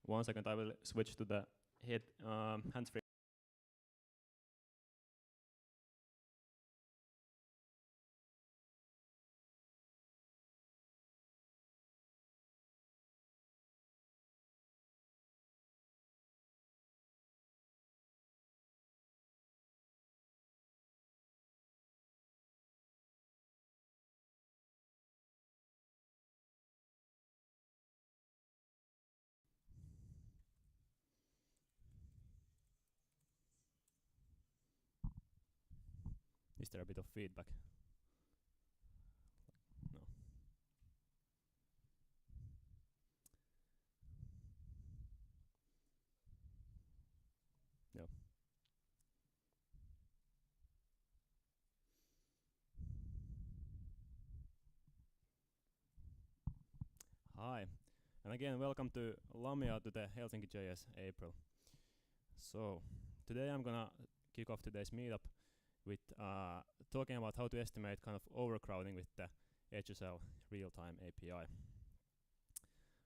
1 second, I will switch to the hands-free. Is there a bit of feedback? No. No. Hi, and again, welcome to Lamia to the HelsinkiJS April. So, today I'm gonna kick off today's meetup with talking about how to estimate kind of overcrowding with the HSL Realtime API.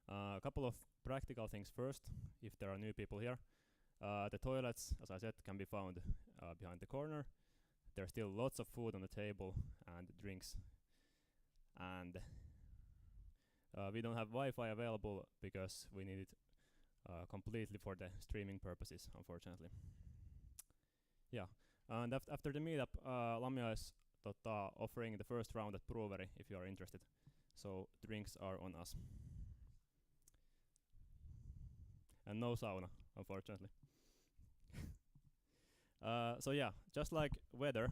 A couple of practical things first, if there are new people here. The toilets, as I said, can be found behind the corner. There's still lots of food on the table and drinks. And we don't have Wi-Fi available because we need it completely for the streaming purposes, unfortunately. Yeah, and after the meetup, Lamia is offering the first round at Brewery if you are interested. So drinks are on us. And no sauna, unfortunately. So yeah, just like weather,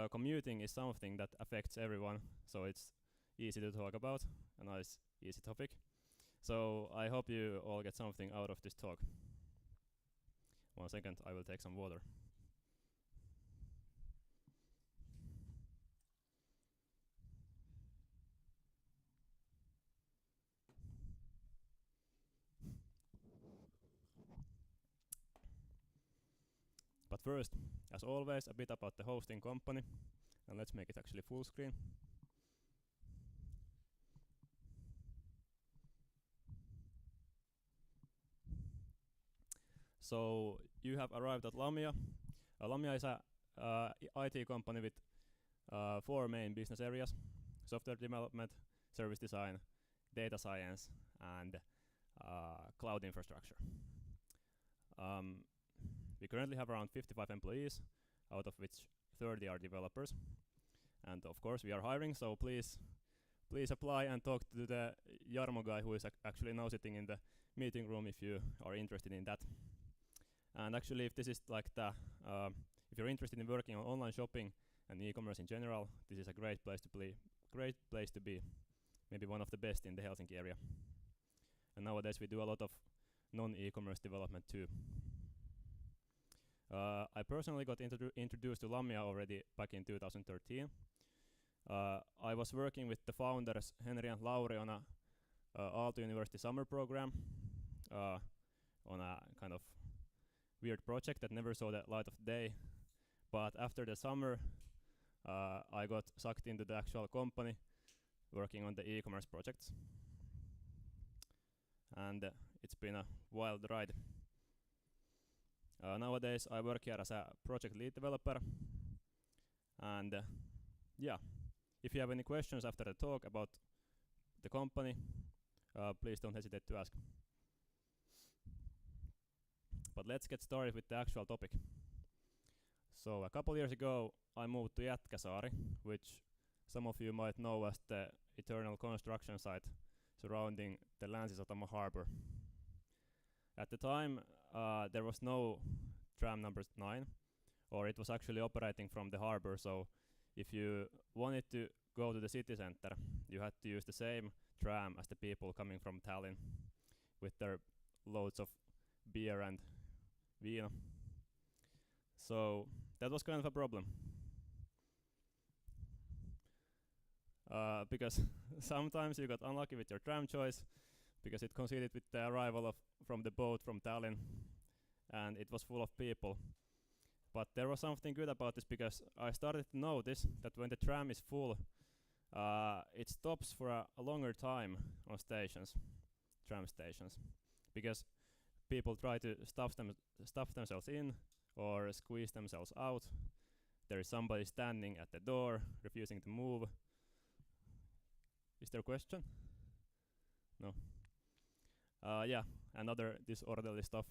commuting is something that affects everyone, so it's easy to talk about, a nice, easy topic. So I hope you all get something out of this talk. 1 second, I will take some water. But first, as always, a bit about the hosting company, and let's make it actually full screen. So you have arrived at Lamia. Lamia is a IT company with 4 main business areas: software development, service design, data science, and cloud infrastructure. We currently have around 55 employees, out of which 30 are developers. And of course we are hiring, so please apply and talk to the Jarmo guy who is actually now sitting in the meeting room if you are interested in that. And actually, if this is like the, if you're interested in working on online shopping and e-commerce in general, this is a great place to be, maybe one of the best in the Helsinki area. And nowadays we do a lot of non-e-commerce development too. I personally got introduced to Lamia already back in 2013. I was working with the founders Henri and Lauri on a Aalto University summer program on a kind of weird project that never saw the light of day. But after the summer, I got sucked into the actual company working on the e-commerce projects. And it's been a wild ride. Nowadays I work here as a project lead developer. And yeah, if you have any questions after the talk about the company, please don't hesitate to ask. But let's get started with the actual topic. So a couple years ago, I moved to Jätkäsaari, which some of you might know as the eternal construction site surrounding the Länsi-Satama harbor. At the time, there was no tram number 9, or it was actually operating from the harbor, so if you wanted to go to the city center, you had to use the same tram as the people coming from Tallinn with their loads of beer and vino. So that was kind of a problem. Because sometimes you got unlucky with your tram choice because it coincided with the arrival from the boat from Tallinn and it was full of people. But there was something good about this because I started to notice that when the tram is full, it stops for a longer time on stations, tram stations, because people try to stuff themselves in or squeeze themselves out. There is somebody standing at the door, refusing to move. Is there a question? No. Yeah, another disorderly stuff.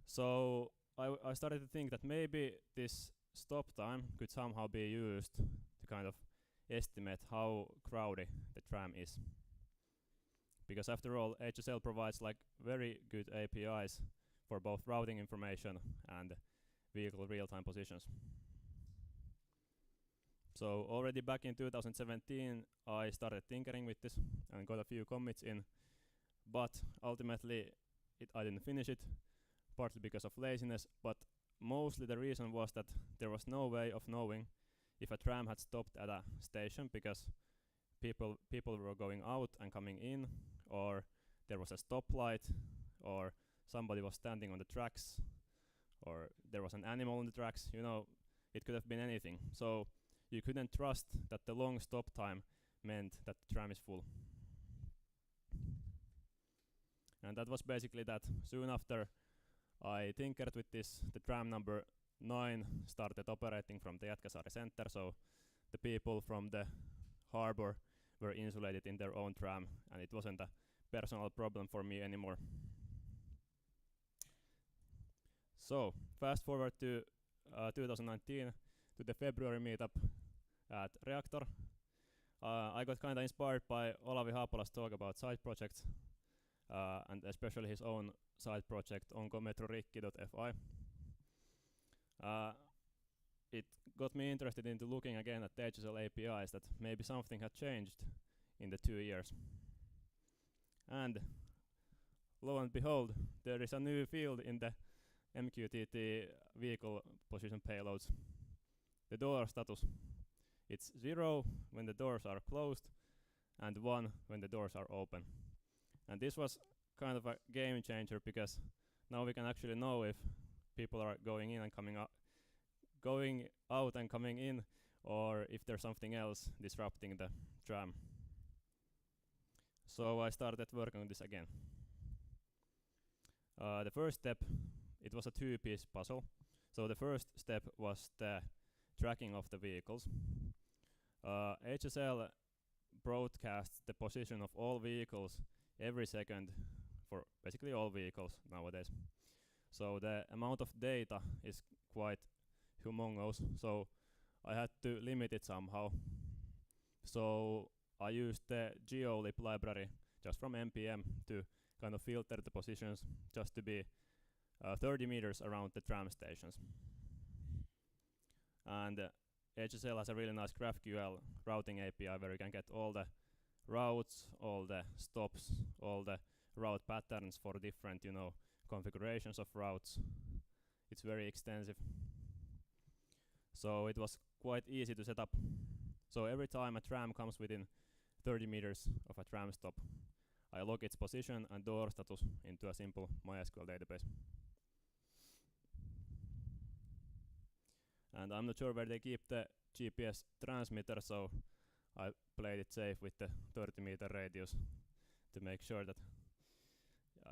So I started to think that maybe this stop time could somehow be used to kind of estimate how crowded the tram is. Because after all, HSL provides like very good APIs for both routing information and vehicle real-time positions. So already back in 2017, I started tinkering with this and got a few commits in, but ultimately I didn't finish it, partly because of laziness, but mostly the reason was that there was no way of knowing if a tram had stopped at a station because people were going out and coming in, or there was a stoplight, or somebody was standing on the tracks, or there was an animal on the tracks. You know, it could have been anything. So you couldn't trust that the long stop time meant that the tram is full. And that was basically that. Soon after I tinkered with this, the tram number 9 started operating from the Jätkäsaari center, so the people from the harbor were insulated in their own tram, and it wasn't a personal problem for me anymore. So, fast forward to 2019, to the February meetup at Reactor. I got kinda inspired by Olavi Haapala's talk about side projects, and especially his own side project onkometrorikki.fi. It got me interested into looking again at the HSL APIs, that maybe something had changed in the 2 years. And lo and behold, there is a new field in the MQTT vehicle position payloads. The door status. It's 0 when the doors are closed and 1 when the doors are open. And this was kind of a game changer because now we can actually know if people are going in and coming out, going out and coming in, or if there's something else disrupting the tram. So I started working on this again. The first step, it was a 2-piece puzzle. So the first step was the tracking of the vehicles. HSL broadcasts the position of all vehicles every second for basically all vehicles nowadays. So the amount of data is quite humongous, so I had to limit it somehow. So I used the geolib library just from npm to kind of filter the positions just to be 30 meters around the tram stations. And HSL has a really nice GraphQL routing API where you can get all the routes, all the stops, all the route patterns for different, configurations of routes. It's very extensive. So it was quite easy to set up. So every time a tram comes within 30 meters of a tram stop, I log its position and door status into a simple MySQL database. And I'm not sure where they keep the GPS transmitter, so I played it safe with the 30-meter radius to make sure that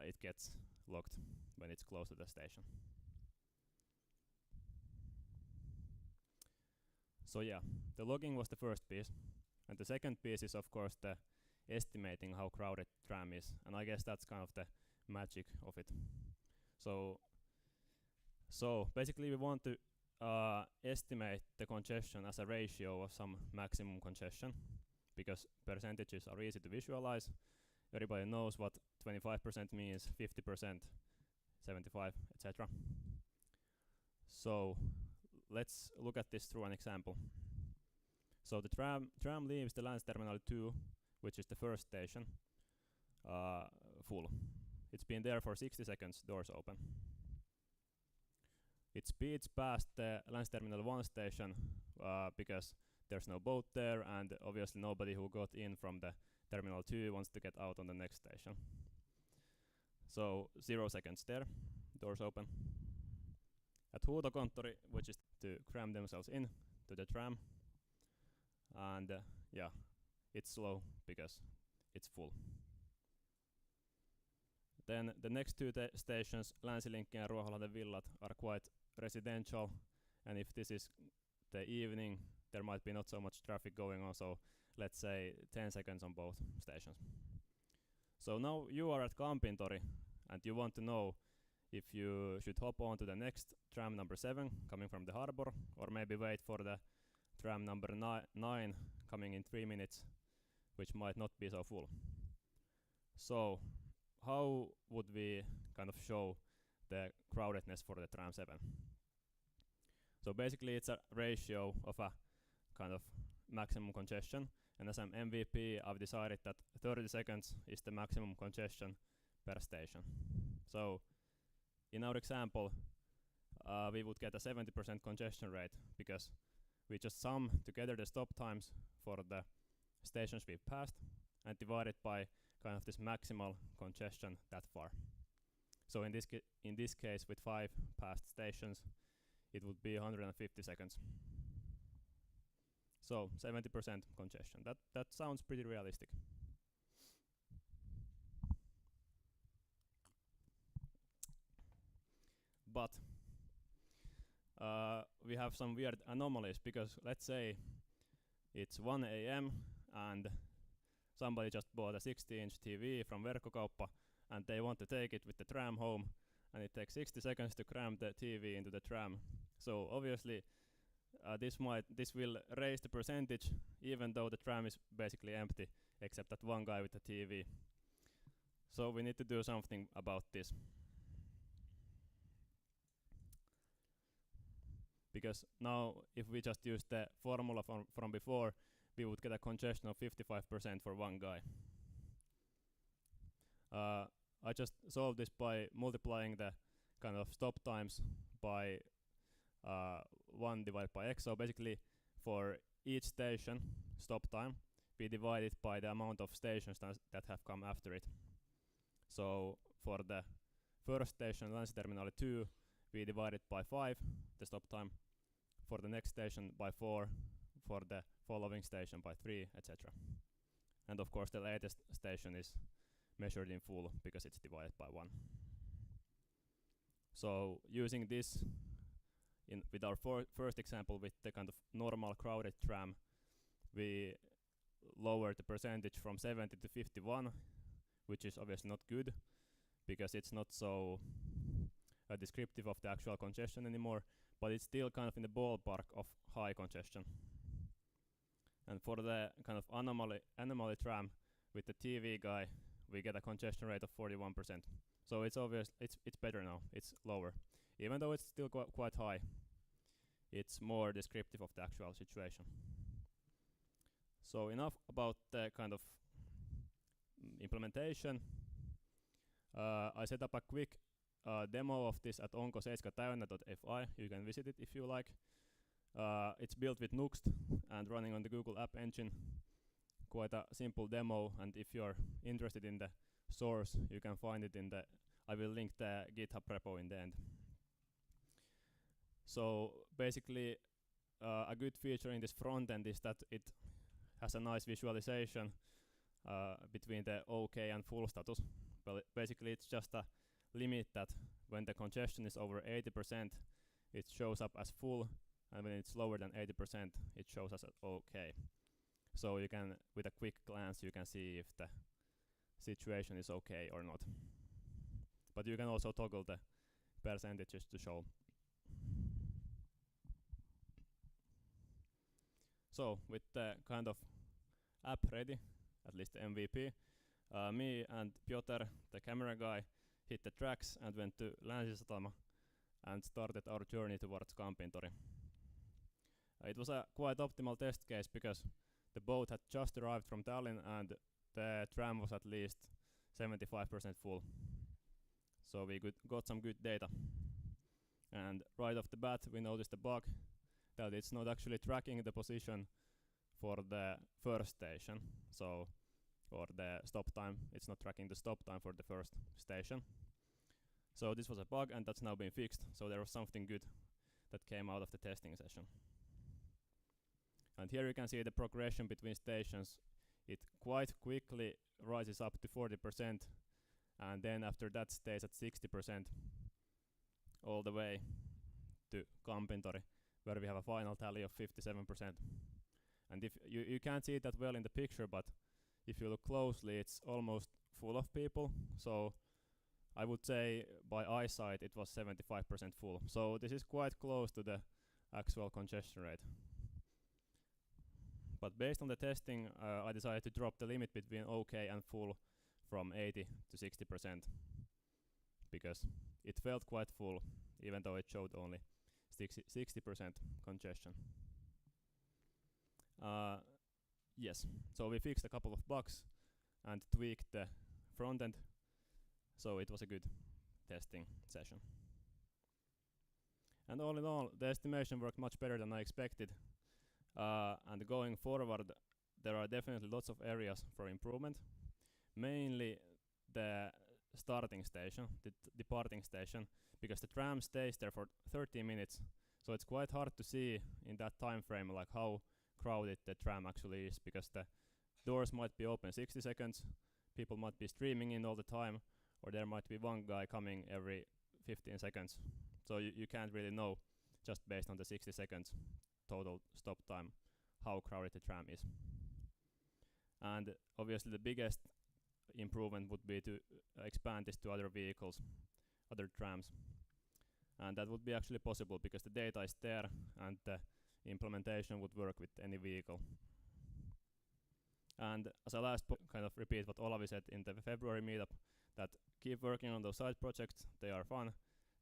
it gets logged when it's close to the station. So yeah, the logging was the first piece. And the second piece is of course the estimating how crowded tram is. And I guess that's kind of the magic of it. So basically we want to estimate the congestion as a ratio of some maximum congestion, because percentages are easy to visualize. Everybody knows what 25% means, 50%, 75, etc. So let's look at this through an example. So the tram leaves the Länsterminal 2, which is the first station, full. It's been there for 60 seconds, doors open. It speeds past the Länsterminal 1 station because there's no boat there, and obviously nobody who got in from the Terminal 2 wants to get out on the next station. So 0 seconds there, doors open. At Huutokonttori, which is to cram themselves in to the tram, and yeah, it's slow because it's full. Then the next two stations, Länsilinki and Ruoholahden Villat, are quite residential, and if this is the evening, there might be not so much traffic going on, so let's say 10 seconds on both stations. So now you are at Kampintori, and you want to know if you should hop on to the next tram number 7 coming from the harbor, or maybe wait for the tram number 9 coming in 3 minutes, which might not be so full. So how would we kind of show the crowdedness for the tram 7? So basically it's a ratio of a kind of maximum congestion, and as an MVP I've decided that 30 seconds is the maximum congestion per station. So in our example we would get a 70% congestion rate because we just sum together the stop times for the stations we've passed and divide it by kind of this maximal congestion that far. So in this case with 5 passed stations it would be 150 seconds. So 70% congestion. That sounds pretty realistic. But we have some weird anomalies because let's say it's 1 AM and somebody just bought a 60-inch TV from Verkkokauppa and they want to take it with the tram home, and it takes 60 seconds to cram the TV into the tram. So obviously this will raise the percentage even though the tram is basically empty except that one guy with the TV. So we need to do something about this. Because now if we just use the formula from before, we would get a congestion of 55% for one guy. I just solved this by multiplying the kind of stop times by 1 divided by x. So basically for each station stop time we divide it by the amount of stations that have come after it. So for the first station, Länsi-Terminaali 2, we divide it by 5, the stop time. For the next station by 4, for the following station by 3, etc. And of course the latest station is measured in full because it's divided by 1. So using this with our first example with the kind of normal crowded tram, we lowered the percentage from 70 to 51, which is obviously not good because it's not so descriptive of the actual congestion anymore, but it's still kind of in the ballpark of high congestion. And for the kind of anomaly tram with the TV guy, we get a congestion rate of 41%. So it's obvious it's better now. It's lower, even though it's still quite high. It's more descriptive of the actual situation. So enough about the kind of implementation. I set up a quick demo of this at onko7täynnä.fi. You can visit it if you like. It's built with Nuxt and running on the Google App Engine. Quite a simple demo, and if you're interested in the source, you can find it in the. I will link the GitHub repo in the end. So basically, a good feature in this front end is that it has a nice visualization between the OK and full status. Well, basically, it's just a limit that when the congestion is over 80%, it shows up as full, and when it's lower than 80%, it shows as OK. So you can, with a quick glance, you can see if the situation is OK or not. But you can also toggle the percentages to show. So with the kind of app ready, at least the MVP, me and Piotr, the camera guy, hit the tracks and went to Länsisatama and started our journey towards Kampintori. It was a quite optimal test case because the boat had just arrived from Tallinn and the tram was at least 75% full. So we got some good data. And right off the bat we noticed a bug that it's not actually tracking the position for the first station. So, or the stop time, it's not tracking the stop time for the first station. So this was a bug and that's now been fixed. So there was something good that came out of the testing session. And here you can see the progression between stations. It quite quickly rises up to 40% and then after that stays at 60% all the way to Kampintori, where we have a final tally of 57%. And if you can't see that well in the picture, but if you look closely, it's almost full of people. So I would say by eyesight it was 75% full. So this is quite close to the actual congestion rate. But based on the testing, I decided to drop the limit between OK and full from 80 to 60% because it felt quite full, even though it showed only 60% congestion. Yes, so we fixed a couple of bugs and tweaked the front end, so it was a good testing session. And all in all, the estimation worked much better than I expected. And going forward, there are definitely lots of areas for improvement. Mainly the starting station, the departing station, because the tram stays there for 30 minutes. So it's quite hard to see in that time frame like how crowded the tram actually is, because the doors might be open 60 seconds, people might be streaming in all the time, or there might be one guy coming every 15 seconds. So you can't really know just based on the 60 seconds total stop time how crowded the tram is. And obviously the biggest improvement would be to expand this to other vehicles, other trams. And that would be actually possible because the data is there and the implementation would work with any vehicle. And as a last kind of repeat what Olavi said in the February meetup, that keep working on those side projects, they are fun,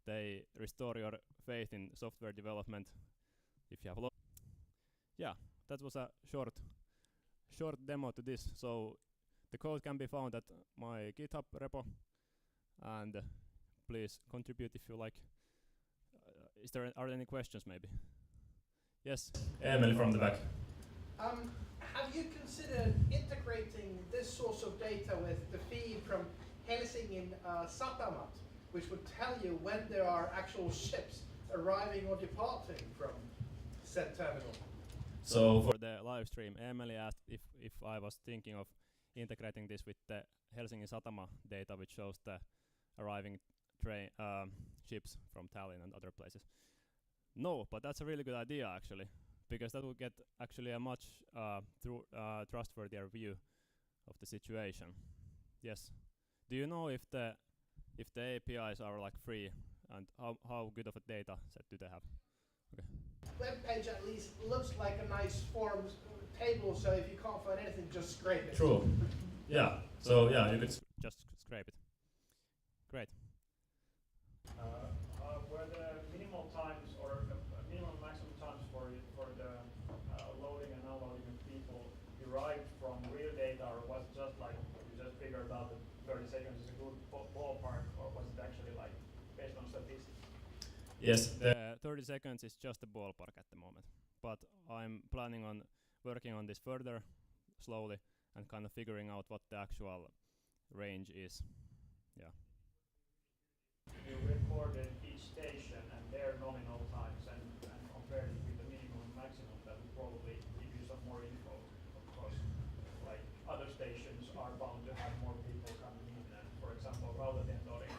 they restore your faith in software development if you have a lot. Yeah, that was a short demo to this. So the code can be found at my GitHub repo, and please contribute if you like. Are there any questions maybe? Yes, Eemeli from the back. Have you considered integrating this source of data with the feed from Helsingin Satamat, which would tell you when there are actual ships arriving or departing from said terminal? So for the live stream, Eemeli asked if I was thinking of integrating this with the Helsingin Satama data, which shows the arriving ships from Tallinn and other places. No, but that's a really good idea actually, because that will get actually a much trustworthier view of the situation. Yes. Do you know if the APIs are like free, and how good of a data set do they have? Okay. Web page at least looks like a nice forms table, so if you can't find anything, just scrape it. True. Yeah. So yeah, you could just scrape it. Great. Were the minimal times or minimum maximum times for the loading and unloading of people derived from real data, or was it just like you just figured out that 30 seconds is a good ballpark, or was it actually like based on statistics? Yes, the 30 seconds is just a ballpark at the moment, but I'm planning on working on this further slowly and kind of figuring out what the actual range is. Yeah. You recorded each station and their nominal times and compared it with the minimum and maximum, that would probably give you some more info. Of course, like other stations are bound to have more people coming in, and for example, Rautatentori,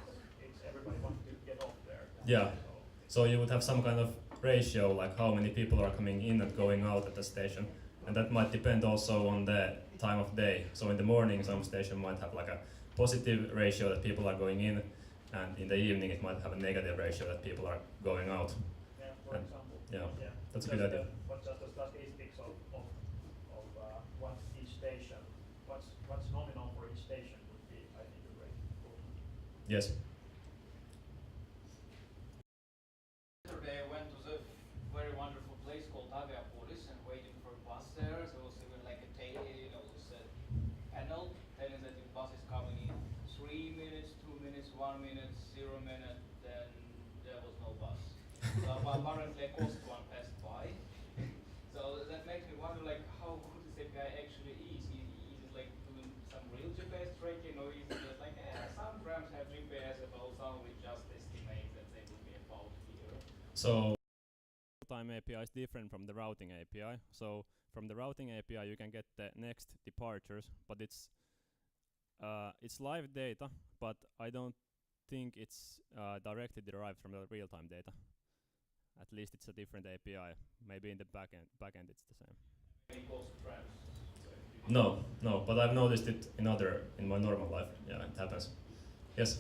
it's everybody wants to get off there. Yeah. So you would have some kind of ratio, like how many people are coming in and going out at the station, and that might depend also on the time of day. So in the morning, some station might have like a positive ratio that people are going in, and in the evening it might have a negative ratio that people are going out. Yeah, for example. Yeah, that's a good idea. What's just the statistics of what each station, what's nominal for each station would be, I think, a great improvement. Yes. Yesterday I went to the very wonderful place called Aviapolis and waiting for a bus there. There was even like a panel telling that if bus is coming in 3 minutes, 2 minutes, 1 minute, 0 minute, then there was no bus. So apparently a cost one passed by. So that makes me wonder like how good this API actually is. Is it like doing some real GPS tracking, or is it just like some trams have GPS, but some we just estimate that they will be about here? So real-time API is different from the routing API. So from the routing API you can get the next departures, but it's it's live data, but I don't think it's directly derived from the real-time data. At least it's a different API. Maybe in the backend it's the same. Any ghost trams? No, but I've noticed it in my normal life. Yeah, it happens. Yes.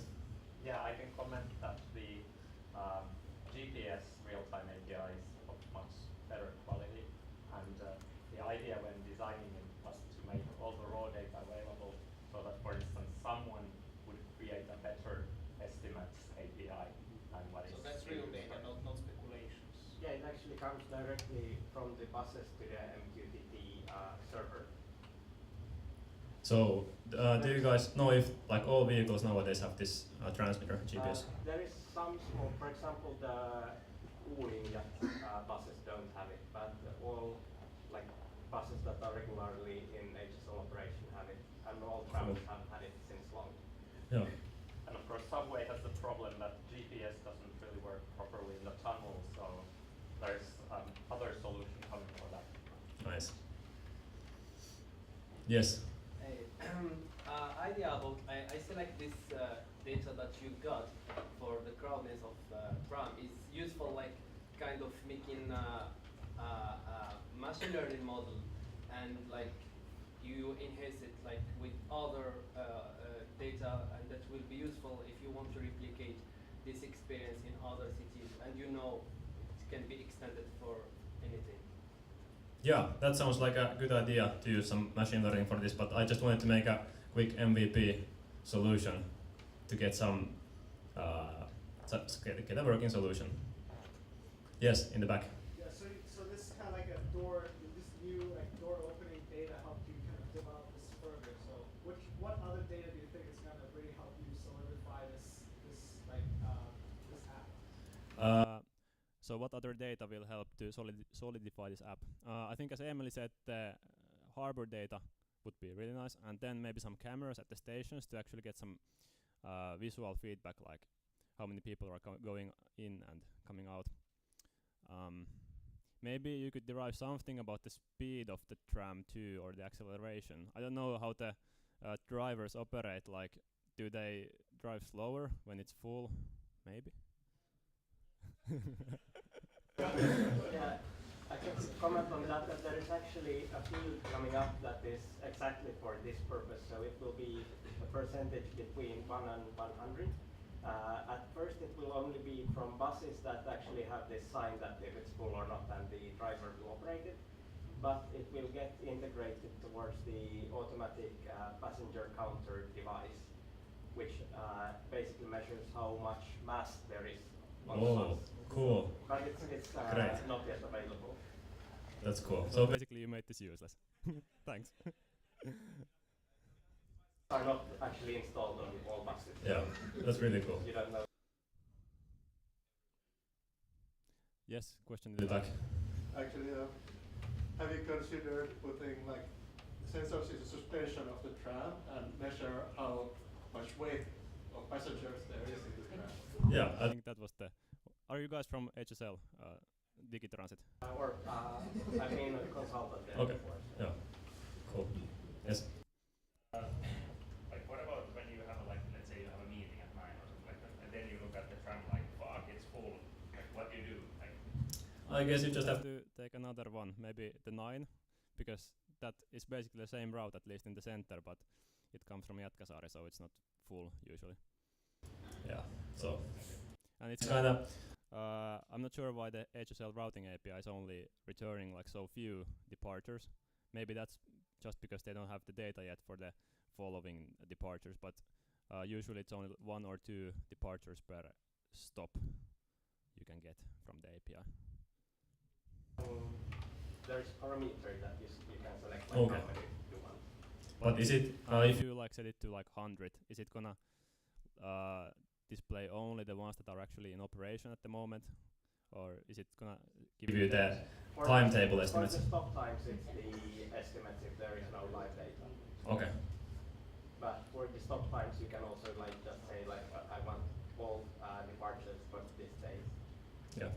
Yeah, I can comment that the GPS real-time API is of much better quality, and the idea when designing it was to make all the raw data available, so that, for instance, someone would create a better estimates API than what is. So that's real data, not speculations. Yeah, it actually comes directly from the buses to the MQTT server. So, do you guys know if like all vehicles nowadays have this transmitter GPS? There is some small, for example, the U-linja buses don't have it, but all like buses that are regularly in HSL operation have it, and all trams have had it since long. Yeah. And of course, subway has the problem that GPS doesn't really work properly in the tunnel, so there's other solution coming for that. Nice. Yes. Idea about I select this data that you got for the crowdness of Tram is useful, like kind of making machine learning model, and like you enhance it like with other data, and that will be useful if you want to replicate this experience in other cities, and you know it can be extended for anything. Yeah, that sounds like a good idea to use some machine learning for this, but I just wanted to make a quick MVP solution to get some get a working solution. Yes, in the back. Yeah, so this is kind of like a door, this new like door opening data helped you kind of develop this further. So what other data do you think is going to really help you solidify this app? So what other data will help to solidify this app? I think, as Eemeli said, the harbor data would be really nice, and then maybe some cameras at the stations to actually get some visual feedback, like how many people are going in and coming out. Maybe you could derive something about the speed of the tram too, or the acceleration. I don't know how the drivers operate. Like, do they drive slower when it's full? Maybe. Yeah, I can comment on that there is actually a field coming up that is exactly for this purpose. So it will be a percentage between 1 and 100. At first it will only be from buses that actually have this sign that if it's full or not, and the driver will operate it. But it will get integrated towards the automatic passenger counter device, which basically measures how much mass there is on the bus. Cool. But it's Great. not yet available. That's cool. So basically you made this useless. Thanks. Are not actually installed on all buses. Yeah, that's really cool. You don't know. Yes, question in the back. Actually, have you considered putting like sensors in the suspension of the tram and measure how much weight of passengers there is in the tram? Yeah, I think that was the. Are you guys from HSL, Digitransit? I've been a consultant there Okay. before. So. Yeah. Cool. Yes. Like, what about when you have let's say you have a meeting at 9 or something like that, and then you look at the tram like, fuck, it's full. Like, what do you do? Like, I guess you just have to take another one, maybe the 9, because that is basically the same route, at least in the center, but it comes from Jätkäsaari, so it's not full usually. Yeah. So. And it's kind of. I'm not sure why the HSL routing API is only returning like so few departures. Maybe that's just because they don't have the data yet for the following departures, but usually it's only 1 or 2 departures per stop you can get from the API. There's parameter that you can select like Okay. how many you want. But is it if you like set it to like 100, is it gonna display only the ones that are actually in operation at the moment, or is it gonna give you the timetable estimates? For the stop times, it's the estimates if there is no live data. Okay. But for the stop times, you can also like just say like I want all departures for this day. Yeah.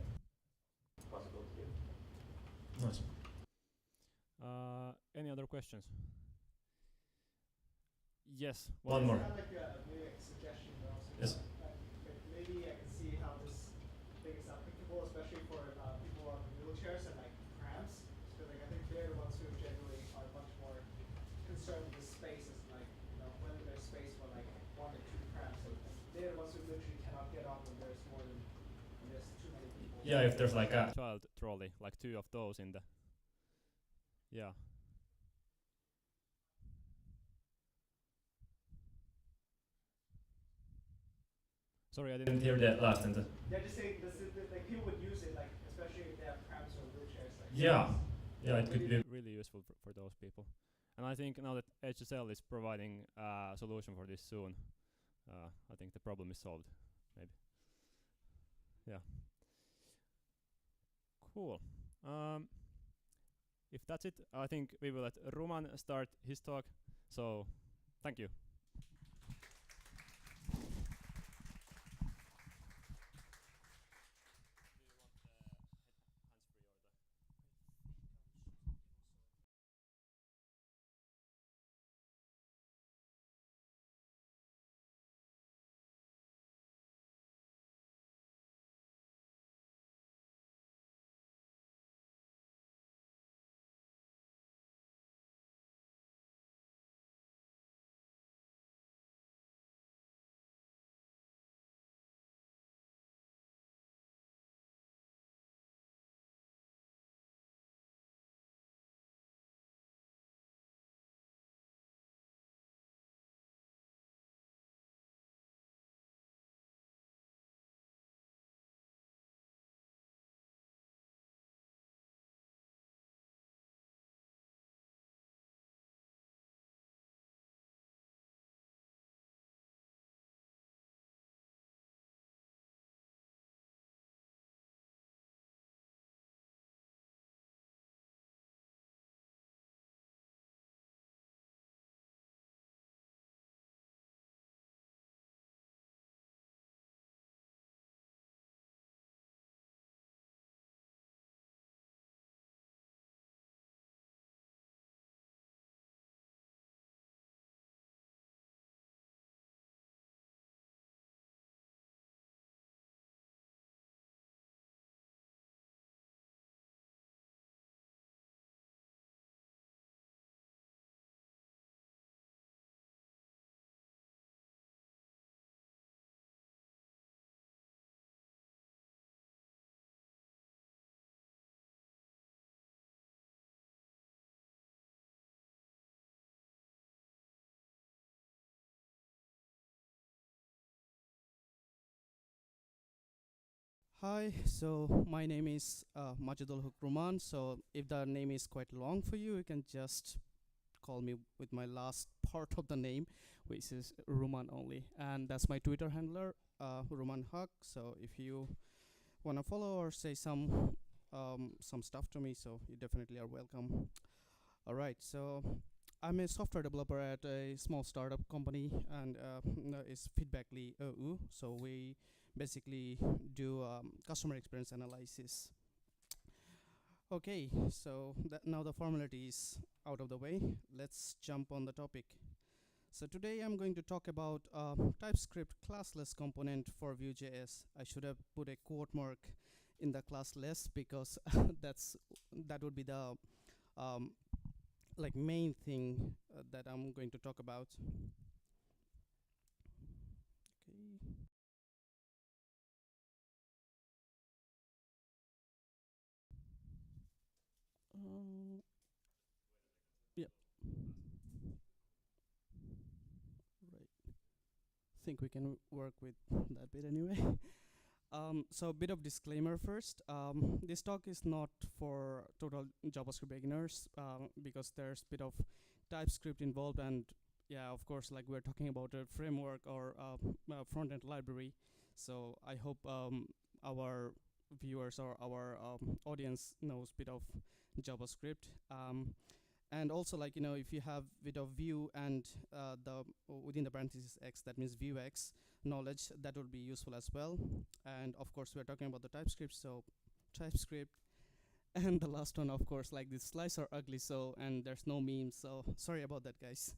It's possible to do. Nice. Any other questions? Yes, one more. Kind of like maybe like a suggestion, but also Yes. like maybe I can see how this thing is applicable, especially for people on wheelchairs and like prams. Because like I think they're the ones who generally are much more concerned with the spaces, like when there's space for like 1 or 2 prams. So they're the ones who literally cannot get on when there's more than when there's too many people. Yeah, if there's like a child trolley, like 2 of those in the. Yeah. Sorry, I didn't hear the last sentence. Yeah, just saying like people would use it, like especially if they have prams or wheelchairs. Like Yeah, yeah, it could be really useful for those people. And I think now that HSL is providing a solution for this soon, I think the problem is solved, maybe. Yeah. Cool. If that's it, I think we will let Roman start his talk. So, thank you. Hi, so my name is Majedul Hoque. So if the name is quite long for you, you can just call me with my last part of the name, which is Ruman only. And that's my Twitter handler, Ruman Huck. So if you want to follow or say some stuff to me, so you definitely are welcome. All right, so I'm a software developer at a small startup company, and it's Feedbackly OU. So we basically do customer experience analysis. Okay, so now the formality is out of the way. Let's jump on the topic. So today I'm going to talk about TypeScript classless component for Vue.js. I should have put a quote mark in the classless because that would be the like main thing that I'm going to talk about. Okay. Yeah. Right. Think we can work with that bit anyway. So a bit of disclaimer first. This talk is not for total JavaScript beginners because there's a bit of TypeScript involved, and yeah, of course, like we're talking about a framework or front-end library. So I hope our viewers or our audience knows a bit of JavaScript. And also, like, if you have bit of Vue and the within the parentheses X, that means Vuex knowledge, that would be useful as well. And of course, we're talking about the TypeScript, so TypeScript. And the last one, of course, like these slides are ugly, so, and there's no memes, so sorry about that, guys.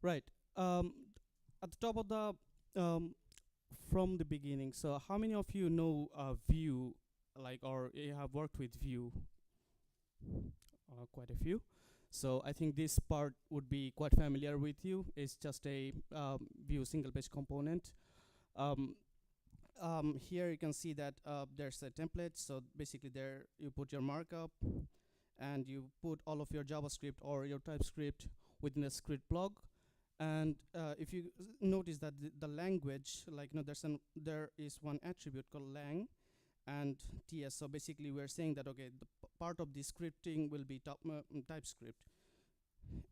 Right. At the top of the from the beginning. So how many of you know Vue, like, or you have worked with Vue? Quite a few. So I think this part would be quite familiar with you. It's just a Vue single-page component. Here you can see that there's a template. So basically, there you put your markup, and you put all of your JavaScript or your TypeScript within a script block. And if you notice that the language, like, there is one attribute called lang and ts. So basically, we're saying that okay, the part of the scripting will be TypeScript.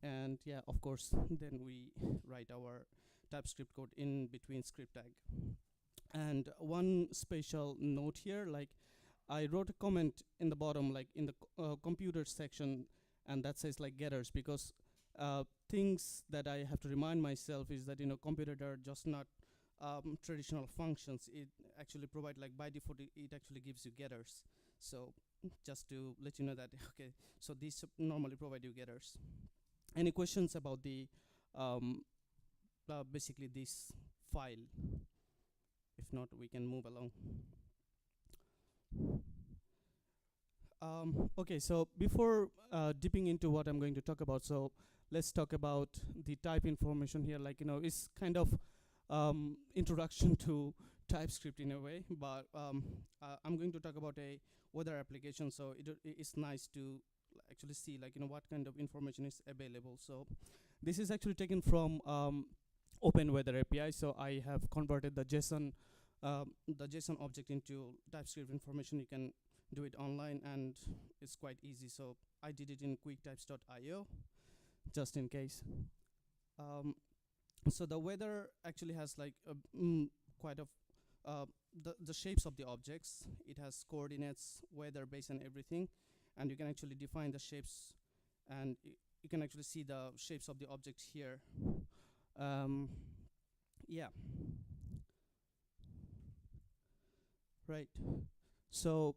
And yeah, of course, then we write our TypeScript code in between script tag. And one special note here, like, I wrote a comment in the bottom, like in the computer section, and that says like getters, because things that I have to remind myself is that computers are just not traditional functions. It actually provide, like, by default it actually gives you getters. So just to let you know that okay, so these normally provide you getters. Any questions about the basically this file? If not, we can move along. Okay, so before dipping into what I'm going to talk about, so let's talk about the type information here. Like, it's kind of introduction to TypeScript in a way, but I'm going to talk about a weather application. So it's nice to actually see, like, what kind of information is available. So this is actually taken from Open Weather API. So I have converted the JSON object into TypeScript information. You can do it online, and it's quite easy. So I did it in quicktypes.io, just in case. So the weather actually has, like, quite of the shapes of the objects. It has coordinates, weather, base, and everything. And you can actually define the shapes, and you can actually see the shapes of the objects here. Yeah. Right. So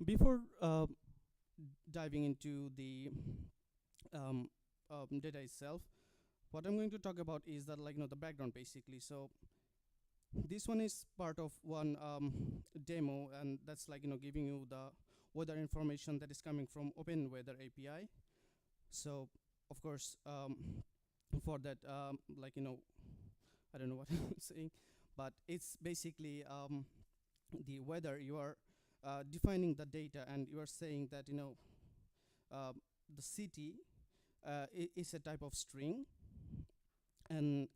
before diving into the data itself, what I'm going to talk about is that, like, the background basically. So this one is part of one demo, and that's, like, giving you the weather information that is coming from Open Weather API. So of course, for that, like, I don't know what I'm saying, but it's basically the weather. You are defining the data, and you are saying that the city is a type of string, and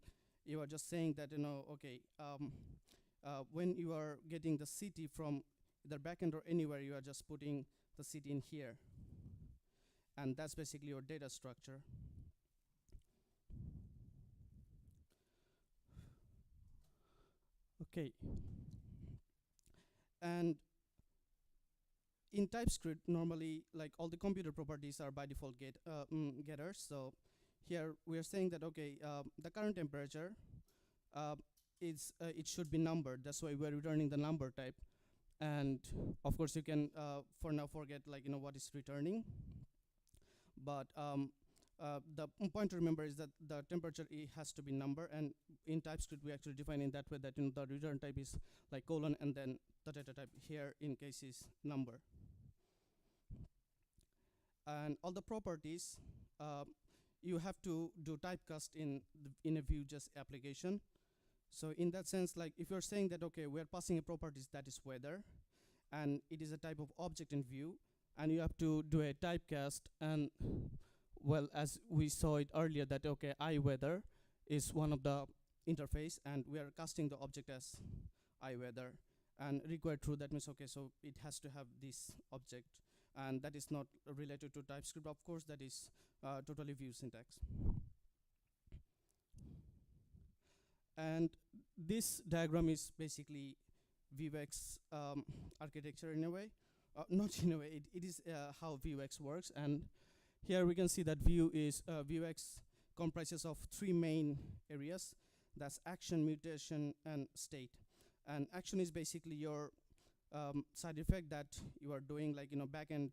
you are just saying that okay, when you are getting the city from either backend or anywhere, you are just putting the city in here, and that's basically your data structure. Okay. And in TypeScript, normally, like, all the computer properties are by default getters. So here we are saying that okay, the current temperature is it should be numbered. That's why we're returning the number type. And of course, you can for now forget, like, what is returning. But the point to remember is that the temperature has to be number, and in TypeScript we actually define in that way that the return type is like colon, and then the data type here in case is number. And all the properties you have to do typecast in a Vue.js application. So in that sense, like, if you're saying that okay, we're passing a properties that is weather, and it is a type of object in Vue, and you have to do a typecast, and well, as we saw it earlier, that okay, iWeather is one of the interface, and we are casting the object as iWeather, and required true. That means okay, so it has to have this object, and that is not related to TypeScript. Of course, that is totally Vue syntax. And this diagram is basically Vuex architecture in a way. Not in a way, it is how Vuex works. And here we can see that Vuex comprises of three main areas. That's action, mutation, and state. And action is basically your side effect that you are doing, like, backend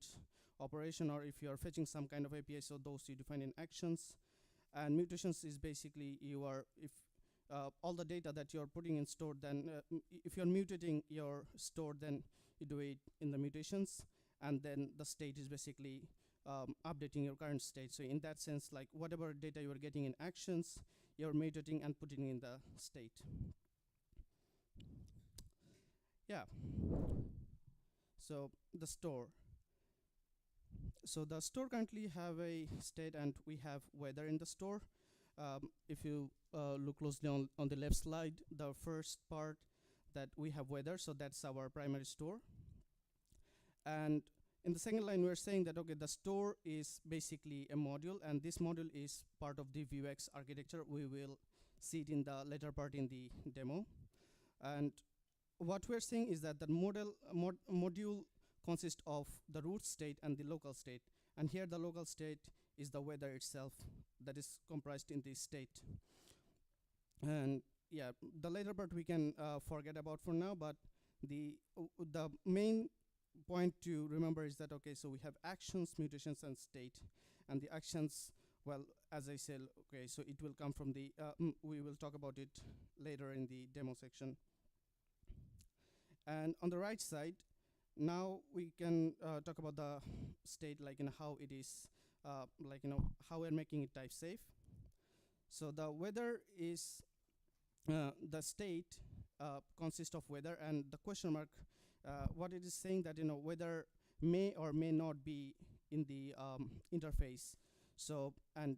operation, or if you are fetching some kind of API, so those you define in actions. And mutations is basically you are, if all the data that you're putting in store, then if you're mutating your store, then you do it in the mutations, and then the state is basically updating your current state. So in that sense, like whatever data you are getting in actions, you're mutating and putting in the state. Yeah. So the store. So the store currently have a state, and we have weather in the store. If you look closely on the left slide, the first part that we have weather, so that's our primary store. And in the second line, we're saying that, okay, the store is basically a module, and this module is part of the Vuex architecture. We will see it in the later part in the demo. And what we're saying is that the module consists of the root state and the local state. And here the local state is the weather itself that is comprised in this state. And yeah, the later part we can forget about for now, but the main point to remember is that, okay, so we have actions, mutations, and state. And the actions, well, as I said, okay, so it will come from the, we will talk about it later in the demo section. And on the right side, now we can talk about the state, like how it is, like how we're making it type safe. So the weather is the state consists of weather, and the question mark, what it is saying that weather may or may not be in the interface. So and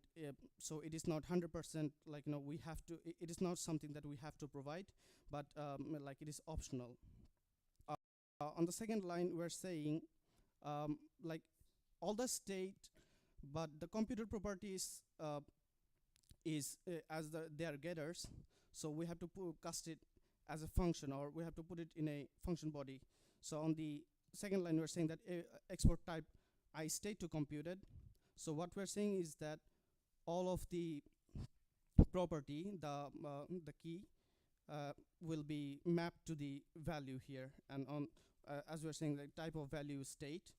so it is not 100% like we have to. It is not something that we have to provide, but like it is optional. On the second line, we're saying like all the state, but the computer properties is as they are getters. So we have to cast it as a function, or we have to put it in a function body. So on the second line, we're saying that export type iState to computed. So what we're saying is that all of the property, the key, will be mapped to the value here. And on as we're saying, the type of value is state,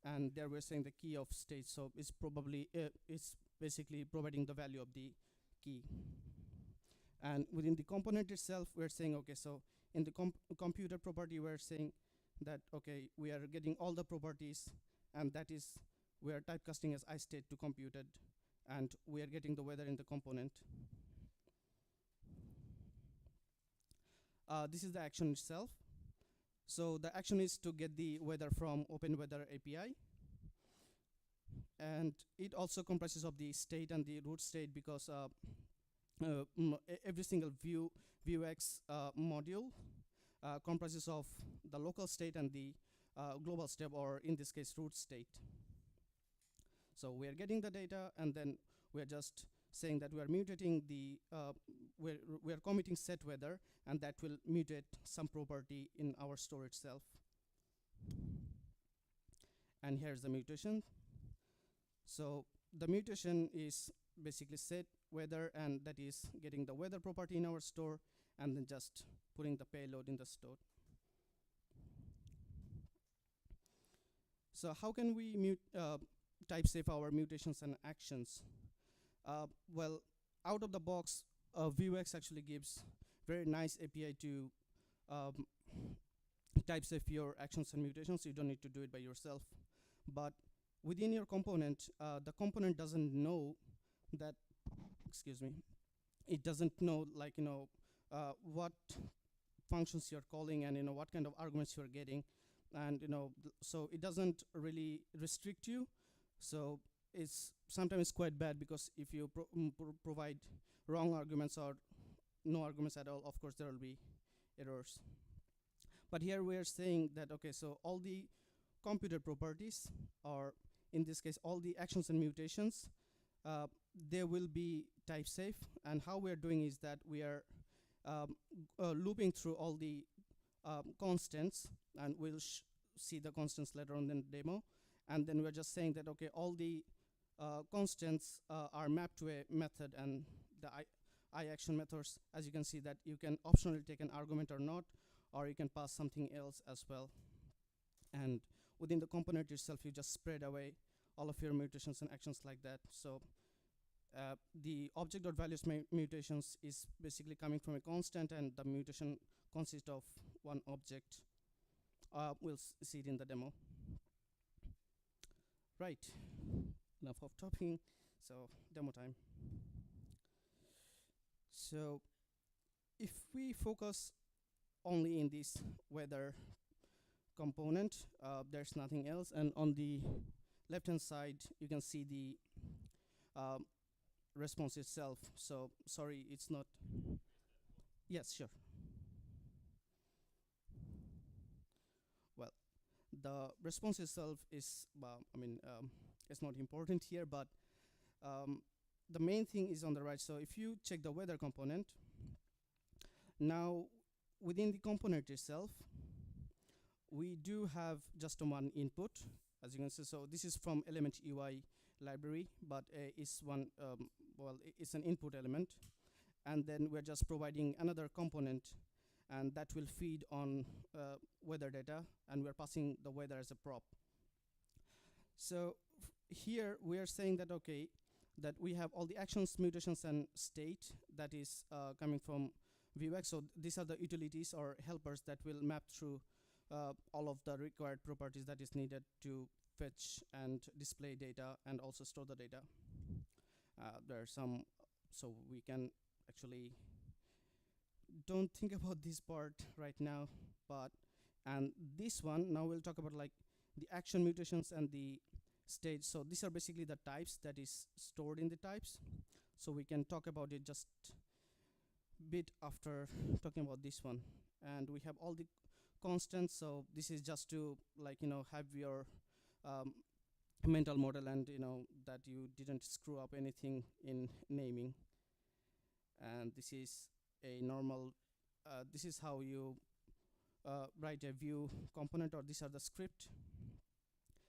and there we're saying the key of state. So it's probably it's basically providing the value of the key. And within the component itself, we're saying, okay, so in the computer property, we're saying that, okay, we are getting all the properties, and that is, we are typecasting as iState to computed, and we are getting the weather in the component. This is the action itself. So the action is to get the weather from Open Weather API. And it also comprises of the state and the root state, because every single Vuex module comprises of the local state and the global state, or in this case, root state. So we are getting the data, and then we are just saying that we are mutating the, we are committing set weather, and that will mutate some property in our store itself. And here's the mutation. So the mutation is basically set weather, and that is getting the weather property in our store, and then just putting the payload in the store. So how can we type safe our mutations and actions? Well, out of the box, Vuex actually gives very nice API to type safe your actions and mutations. You don't need to do it by yourself. But within your component, the component doesn't know that, excuse me, it doesn't know like, what functions you're calling, and what kind of arguments you're getting. And so it doesn't really restrict you. So it's sometimes quite bad, because if you provide wrong arguments or no arguments at all, of course there will be errors. But here we are saying that, okay, so all the computer properties, or in this case all the actions and mutations, they will be type safe. And how we are doing is that we are looping through all the constants, and we'll see the constants later on in the demo. And then we're just saying that, okay, all the constants are mapped to a method, and the iAction methods, as you can see, that you can optionally take an argument or not, or you can pass something else as well. And within the component itself, you just spread away all of your mutations and actions like that. So the object.values mutations is basically coming from a constant, and the mutation consists of one object. We'll see it in the demo. Right, enough of talking, so demo time. So if we focus only in this weather component, there's nothing else, and on the left hand side you can see the response itself. So sorry, it's not. Yes, sure. Well, the response itself is, it's not important here, but the main thing is on the right. So if you check the weather component, now within the component itself, we do have just one input, as you can see. So this is from element UI library, but it's one, it's an input element. And then we're just providing another component, and that will feed on weather data, and we're passing the weather as a prop. So here we are saying that, okay, that we have all the actions, mutations, and state that is coming from Vuex. So these are the utilities or helpers that will map through all of the required properties that is needed to fetch and display data and also store the data. There are some, so we can actually don't think about this part right now, but and this one, now we'll talk about like the action mutations and the stage. So these are basically the types that is stored in the types. So we can talk about it just bit after talking about this one. And we have all the constants. So this is just to have your mental model, and that you didn't screw up anything in naming. And this is a normal, this is how you write a view component, or these are the script.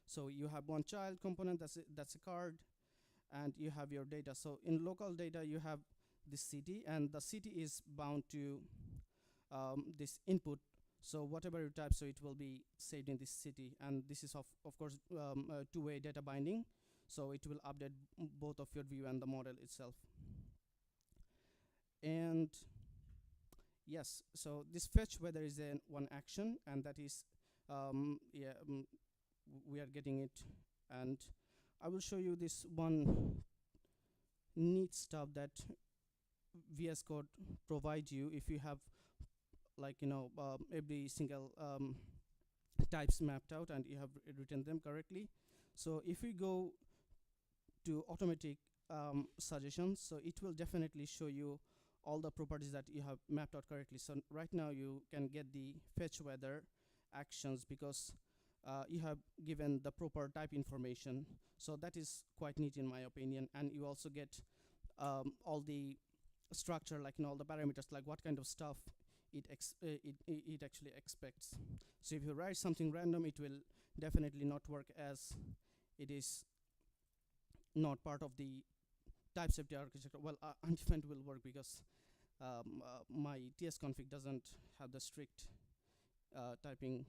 So you have one child component, that's a card, and you have your data. So in local data, you have this city, and the city is bound to this input. So whatever you type, so it will be saved in this city. And this is of course a two-way data binding. So it will update both of your view and the model itself. And yes, so this fetch weather is one action, and that is we are getting it. And I will show you this one neat stuff that VS Code provides you if you have every single types mapped out and you have written them correctly. So if we go to automatic suggestions, so it will definitely show you all the properties that you have mapped out correctly. So right now you can get the fetch weather actions because you have given the proper type information. So that is quite neat in my opinion. And you also get all the structure, all the parameters, like what kind of stuff it actually expects. So if you write something random, it will definitely not work, as it is not part of the type safety architecture. Well, undefined will work because my TS config doesn't have the strict typing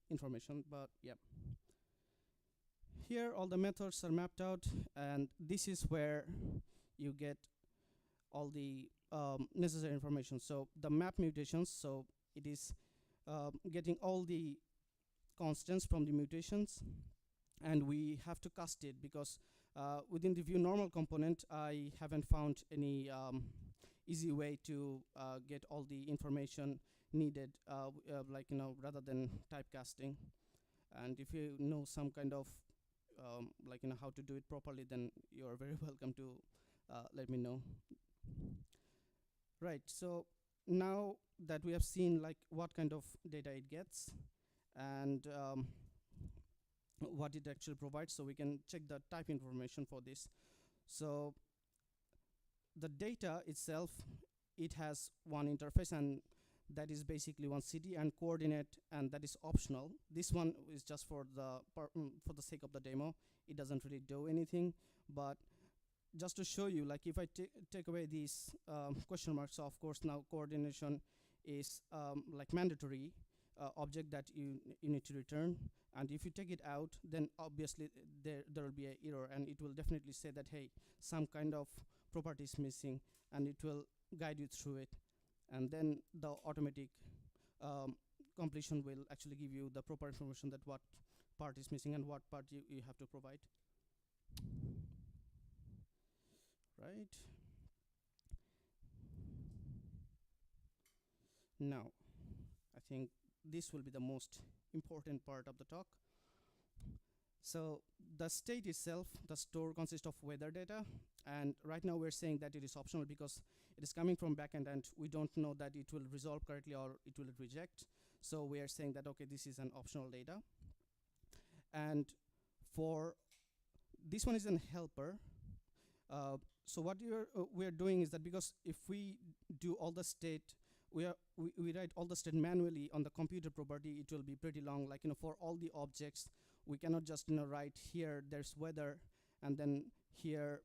information, but yeah. Here all the methods are mapped out, and this is where you get all the necessary information. So the map mutations, so it is getting all the constants from the mutations, and we have to cast it because within the view normal component, I haven't found any easy way to get all the information needed, rather than typecasting. And if you know some kind of how to do it properly, then you are very welcome to let me know. Right, so now that we have seen what kind of data it gets and what it actually provides, so we can check the type information for this. So the data itself, it has one interface, and that is basically one city and coordinate, and that is optional. This one is just for the sake of the demo. It doesn't really do anything, but just to show you, if I take away these question marks, so of course now coordination is mandatory object that you need to return, And if you take it out, then obviously there will be an error, and it will definitely say that, hey, some kind of property is missing, and it will guide you through it. And then the automatic completion will actually give you the proper information that what part is missing and what part you have to provide. Right. Now, I think this will be the most important part of the talk. So the state itself, the store consists of weather data, and right now we're saying that it is optional because it is coming from backend and we don't know that it will resolve correctly or it will reject. So we are saying that, okay, this is an optional data. And for this one is an helper. So what we're doing is that, because if we do all the state, we write all the state manually on the computer property, it will be pretty long. Like, for all the objects, we cannot just write here there's weather and then here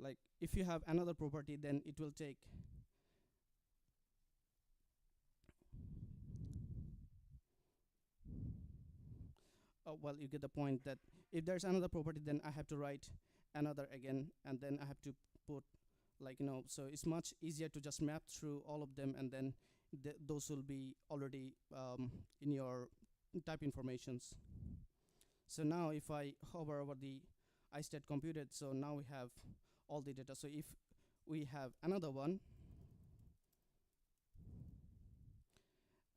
like if you have another property, then it will take well, you get the point that if there's another property, then I have to write another again, and then I have to put so it's much easier to just map through all of them, and then those will be already in your type informations. So now if I hover over the iState computed, so now we have all the data. So if we have another one,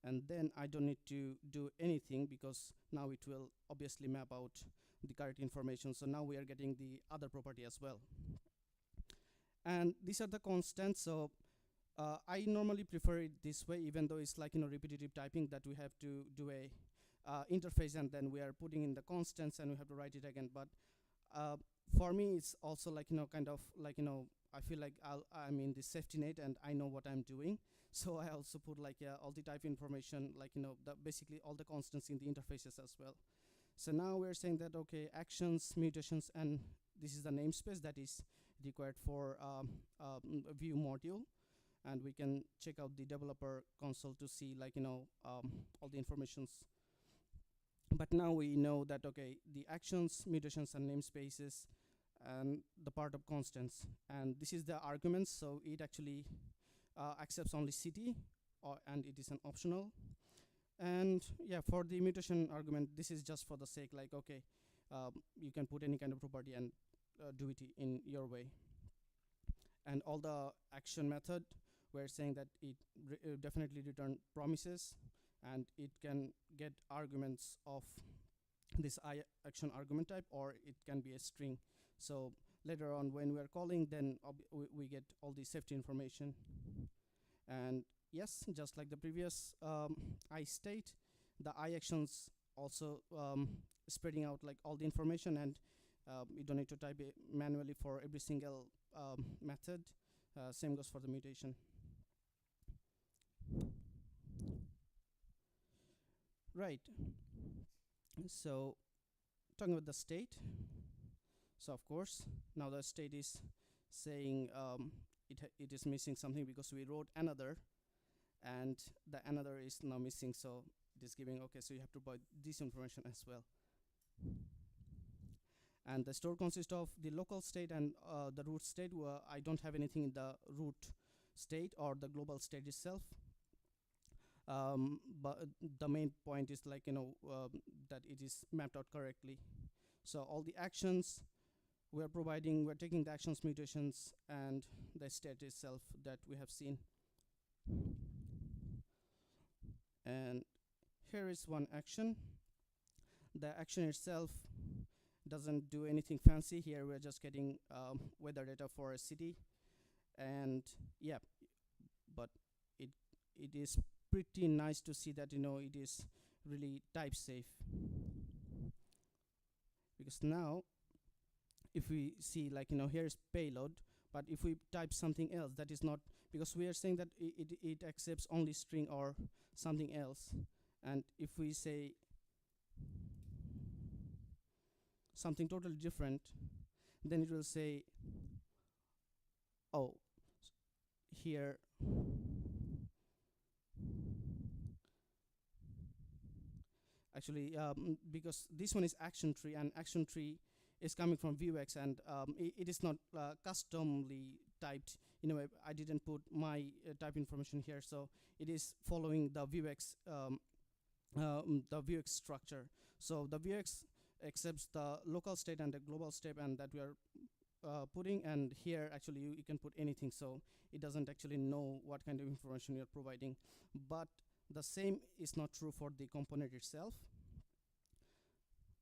and then I don't need to do anything because now it will obviously map out the correct information. So now we are getting the other property as well. And these are the constants. So I normally prefer it this way, even though it's repetitive typing that we have to do a interface and then we are putting in the constants and we have to write it again. But for me, it's also kind of I feel like I'm in the safety net and I know what I'm doing. So I also put all the type information, basically all the constants in the interfaces as well. So now we're saying that, okay, actions, mutations, and this is the namespace that is required for a view module. And we can check out the developer console to see all the informations. But now we know that, okay, the actions, mutations, and namespaces, and the part of constants. And this is the arguments, so it actually accepts only city, and it is an optional. And yeah, for the mutation argument, this is just for the sake, okay, you can put any kind of property and do it in your way. And all the action method, we're saying that it definitely return promises, and it can get arguments of this action argument type, or it can be a string. So later on when we are calling, then we get all the safety information. And yes, just like the previous iState, the iActions also spreading out all the information, and you don't need to type it manually for every single method. Same goes for the mutation. Right. So talking about the state. So of course, now the state is saying it is missing something because we wrote another, and the another is now missing. So it is giving, okay, so you have to provide this information as well. And the store consists of the local state and the root state. I don't have anything in the root state or the global state itself. But the main point is that it is mapped out correctly. So all the actions we're taking the actions, mutations, and the state itself that we have seen. And here is one action. The action itself doesn't do anything fancy. Here we're just getting weather data for a city, and yeah, but it is pretty nice to see that it is really type safe, because now if we see here's payload, but if we type something else that is not, because we are saying that it accepts only string or something else, and if we say something totally different, then it will say, oh, here, actually, because this one is action tree, and action tree is coming from Vuex, and it is not customly typed. In a way, I didn't put my type information here, so it is following the Vuex structure. So the Vuex accepts the local state and the global state, and that we are putting, and here actually you can put anything, so it doesn't actually know what kind of information you're providing. But the same is not true for the component itself.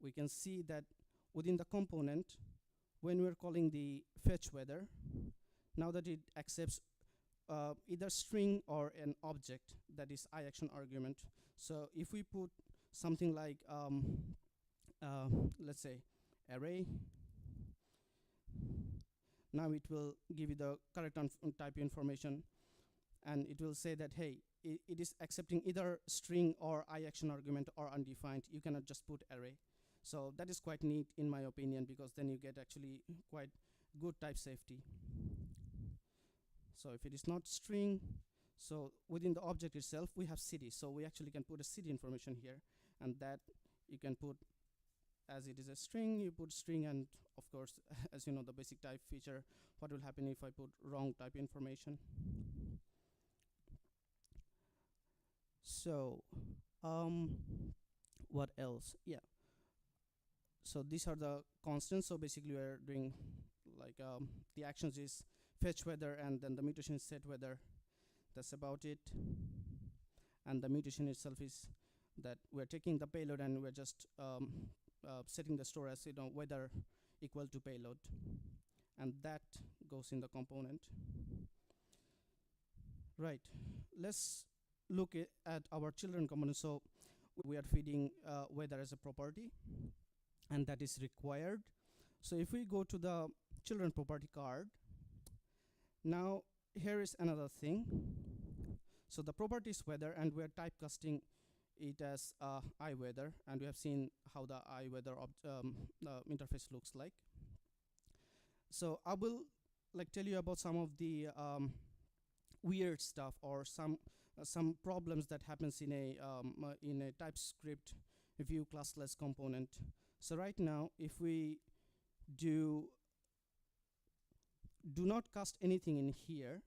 We can see that within the component, when we're calling the fetch weather, now that it accepts either string or an object that is iAction argument. So if we put something like, let's say, array, now it will give you the correct type information, and it will say that, hey, it is accepting either string or iAction argument or undefined. You cannot just put array. So that is quite neat in my opinion, because then you get actually quite good type safety. So if it is not string, so within the object itself we have city, so we actually can put a city information here, and that you can put as it is a string, you put string, and of course, as you know, the basic type feature, what will happen if I put wrong type information. So what else? Yeah, so these are the constants. So basically we're doing like the actions is fetch weather, and then the mutation is set weather. That's about it. And the mutation itself is that we're taking the payload and we're just setting the store as, you know, weather equal to payload, and that goes in the component. Right, let's look at our children component. So we are feeding weather as a property, and that is required. So if we go to the children property card, now here is another thing. So the property is weather, and we are typecasting it as iWeather, and we have seen how the iWeather interface looks like. So I will like tell you about some of the weird stuff, or some problems that happens in a TypeScript view classless component. So right now, if we do not cast anything in here,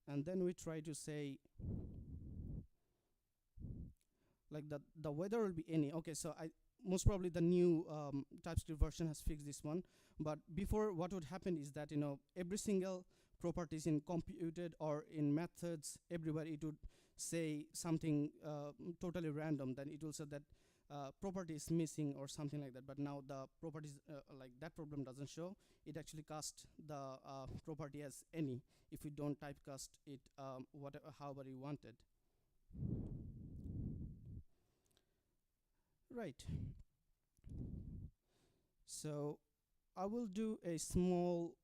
and then we try to say like the weather will be any. Okay, so most probably the new TypeScript version has fixed this one, but before, what would happen is that, you know, every single properties in computed or in methods everywhere, it would say something totally random. Then it will say that property is missing or something like that. But now the properties like that problem doesn't show. It actually casts the property as any if we don't typecast it whatever, however you wanted. Right. So I will do a small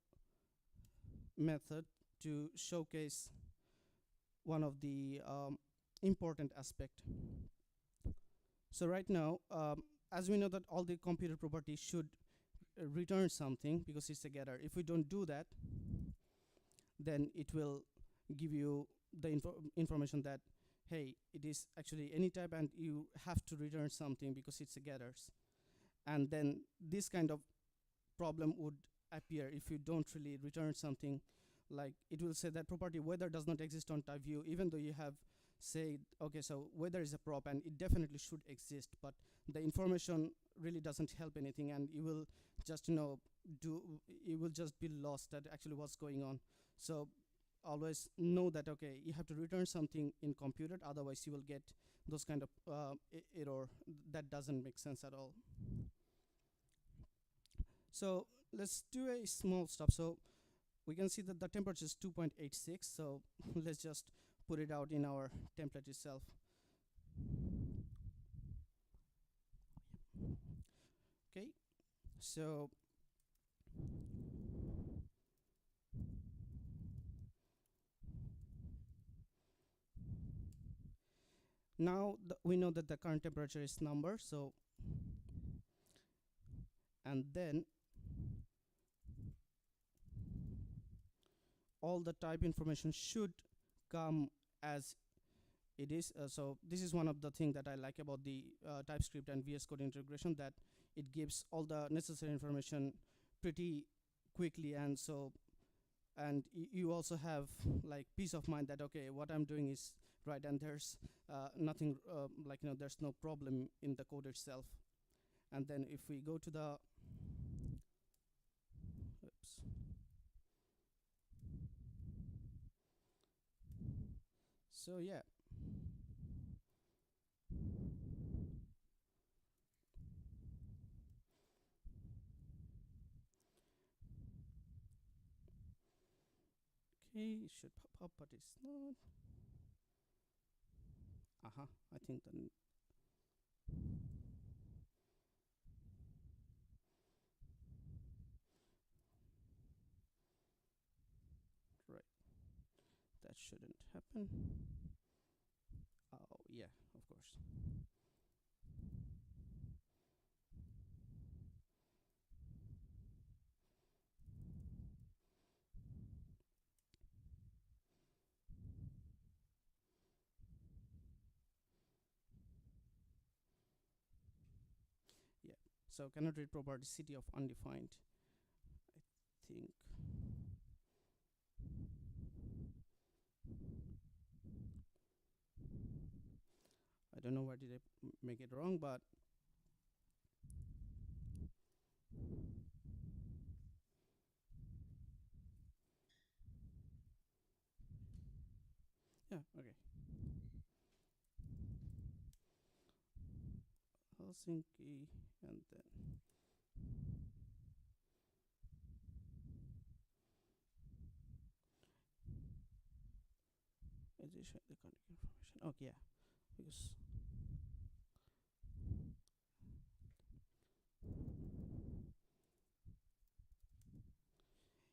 method to showcase one of the important aspect. So right now, as we know that all the computer properties should return something because it's a getter. If we don't do that, then it will give you the information that, hey, it is actually any type and you have to return something because it's a getters. And then this kind of problem would appear if you don't really return something. Like it will say that property weather does not exist on type view, even though you have said, okay, so weather is a prop and it definitely should exist, but the information really doesn't help anything, and you will just, you know, you will just be lost at actually what's going on. So always know that, okay, you have to return something in computed, otherwise you will get those kind of error that doesn't make sense at all. So let's do a small step. So we can see that the temperature is 2.86, so let's just put it out in our template itself. Okay, so now we know that the current temperature is number, so and then all the type information should come as it is. So this is one of the things that I like about the TypeScript and VS Code integration, that it gives all the necessary information pretty quickly, and so you also have like peace of mind that okay, what I'm doing is right, and there's nothing like there's no problem in the code itself. And then if we go to the oops. So yeah. Okay, it should pop up, but it's not. I think the right. That shouldn't happen. Oh yeah, of course. Yeah. So cannot read property city of undefined. I think. I don't know where did I make it wrong, but yeah, okay. Helsinki, and then addition the contact information. Okay, yeah, because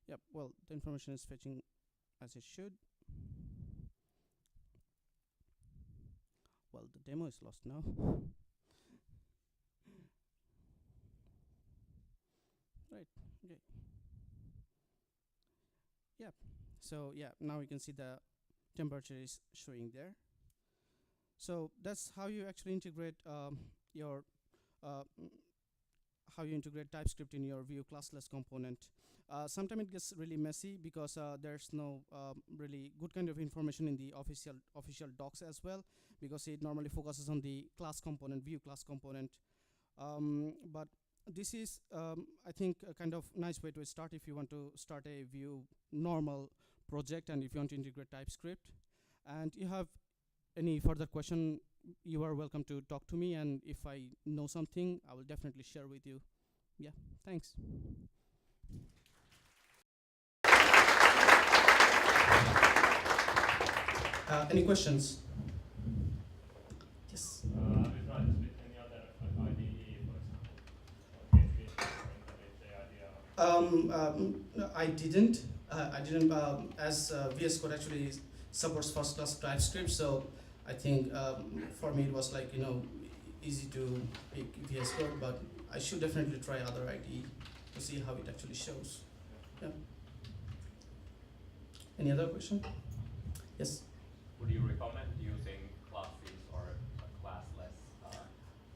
yep. Well, the information is fetching as it should. Well, the demo is lost now. Right. Okay. Yeah. So yeah, now you can see the temperature is showing there. So that's how you actually integrate your how you integrate TypeScript in your Vue classless component. Sometimes it gets really messy because there's no really good kind of information in the official docs as well, because it normally focuses on the class component, Vue class component. But this is, I think, a kind of nice way to start if you want to start a Vue normal project and if you want to integrate TypeScript. And you have any further question, you are welcome to talk to me, and if I know something, I will definitely share with you. Yeah, thanks. Any questions? Yes. Have you tried this with any other like IDE, for example, or PHP, or integrate the idea of I didn't. I didn't. As VS Code actually supports first-class TypeScript, so I think for me it was like easy to pick VS Code, but I should definitely try other IDE to see how it actually shows. Yeah. Any other question? Yes. Would you recommend using classes or a classless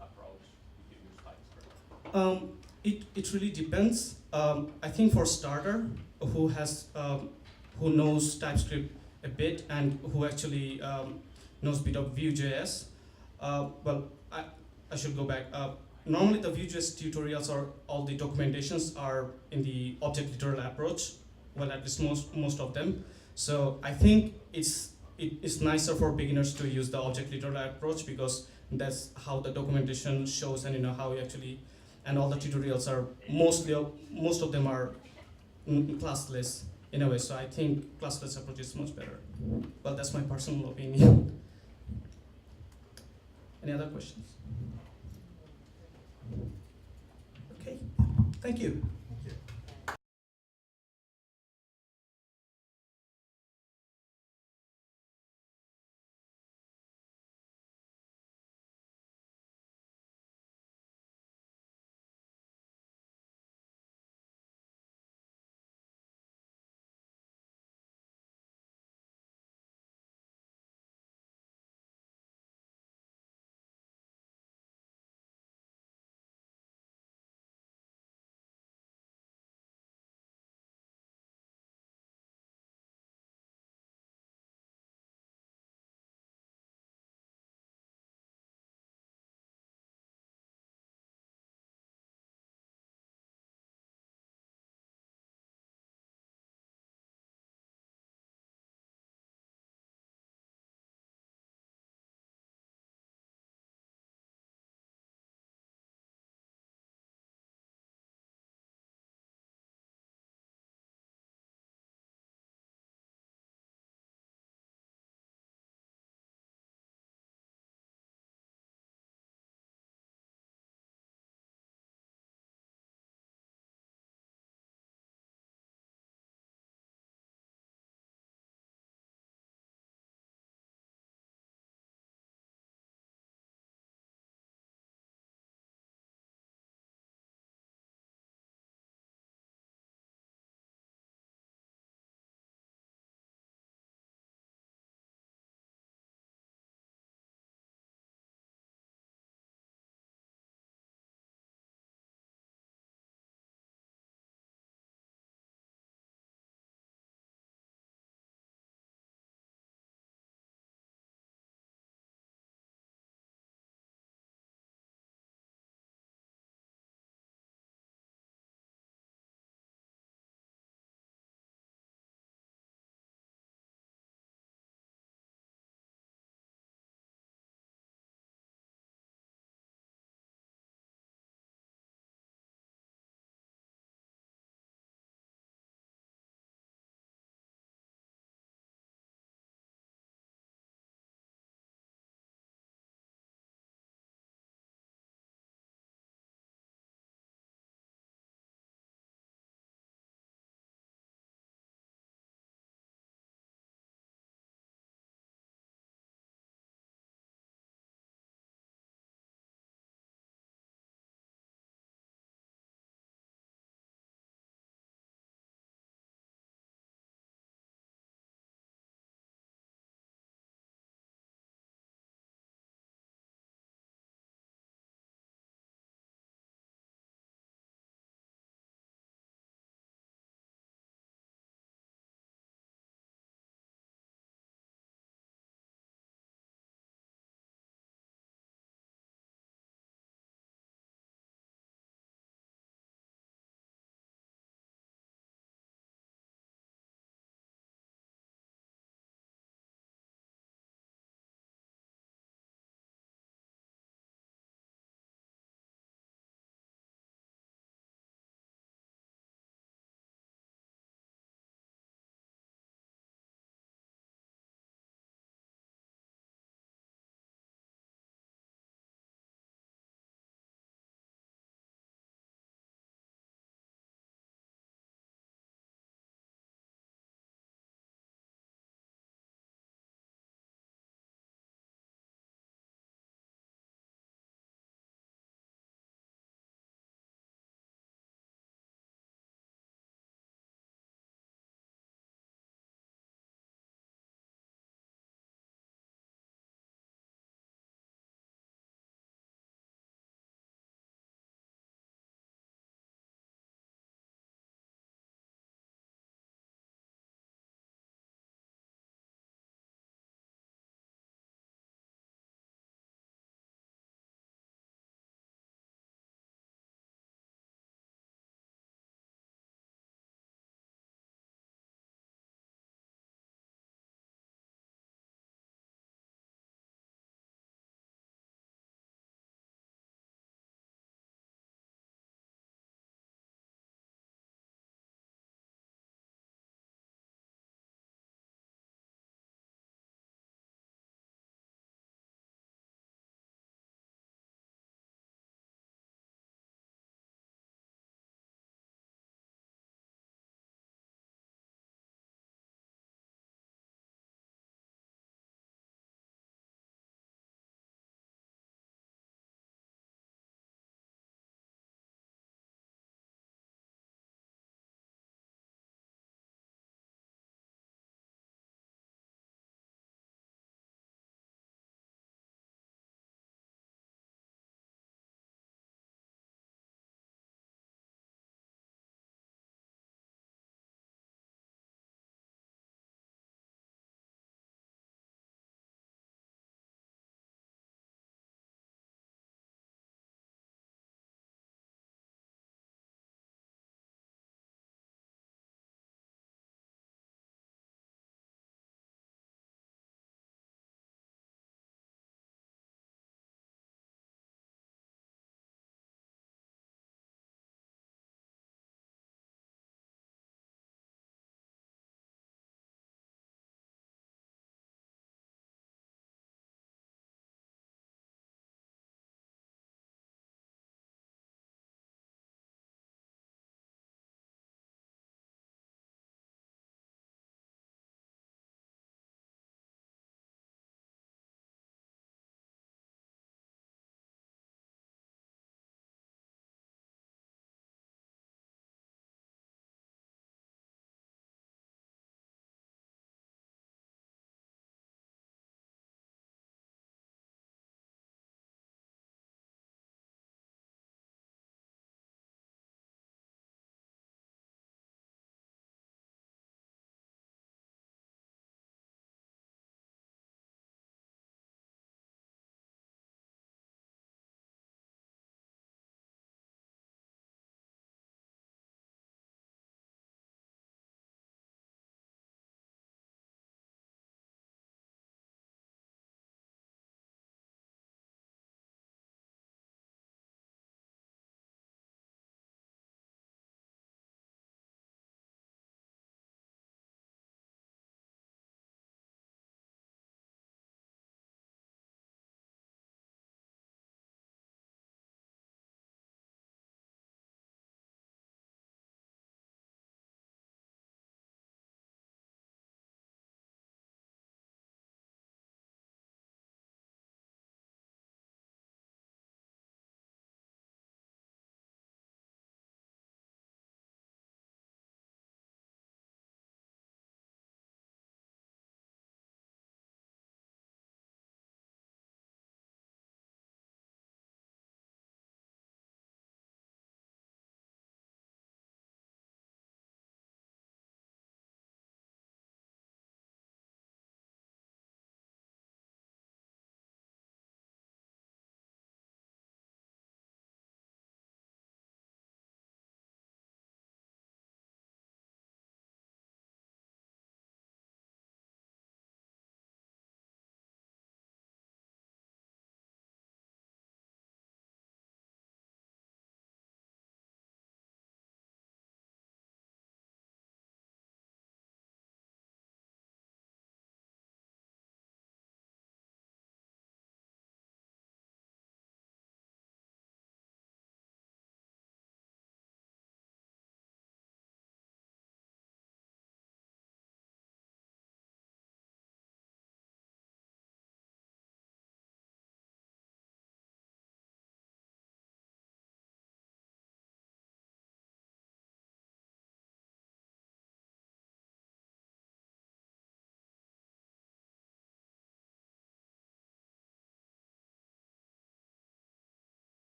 approach if you use TypeScript? It really depends. I think for starter, who has who knows TypeScript a bit and who actually knows a bit of Vue.js, well, I should go back. Normally the Vue.js tutorials or all the documentations are in the object literal approach. Well, at least most of them. So I think it's nicer for beginners to use the object literal approach, because that's how the documentation shows, and how you actually, and all the tutorials are most of them are classless in a way. So I think classless approach is much better. Well, that's my personal opinion. Any other questions? Okay, thank you.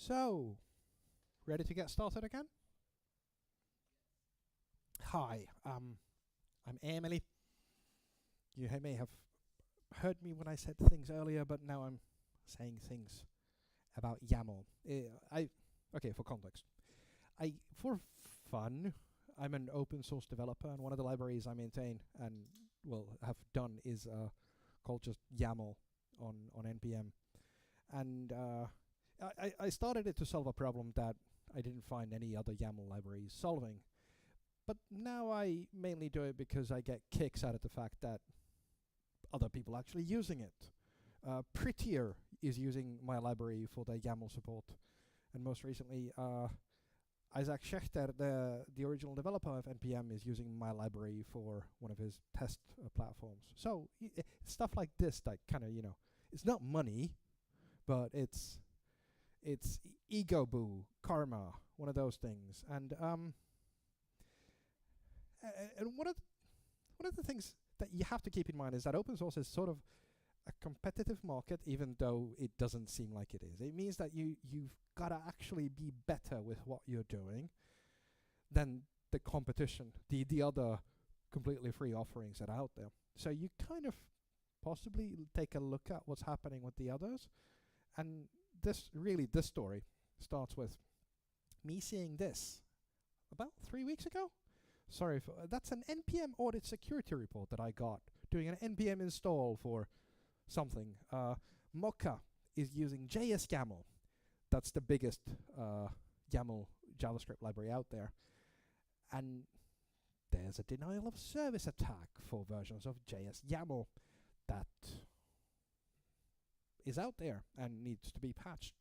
So, ready to get started again? Hi, I'm Eemeli. You may have heard me when I said things earlier, but now I'm saying things about YAML. Okay, for context. For fun, I'm an open source developer, and one of the libraries I maintain and have done is called just YAML on NPM. And I started it to solve a problem that I didn't find any other YAML libraries solving. But now I mainly do it because I get kicks out of the fact that other people actually using it. Prettier is using my library for their YAML support. And most recently, Isaac Schechter, the original developer of NPM, is using my library for one of his test platforms. So stuff like this that kind of, it's not money, but it's ego boo, karma, one of those things. And one of the things that you have to keep in mind is that open source is sort of a competitive market, even though it doesn't seem like it is. It means that you've got to actually be better with what you're doing than the competition, the other completely free offerings that are out there. So you kind of possibly take a look at what's happening with the others. And this story starts with me seeing this about 3 weeks ago. Sorry, that's an NPM audit security report that I got, doing an NPM install for something. Mocha is using JS Yaml. That's the biggest YAML JavaScript library out there. And there's a denial of service attack for versions of JS Yaml that is out there and needs to be patched.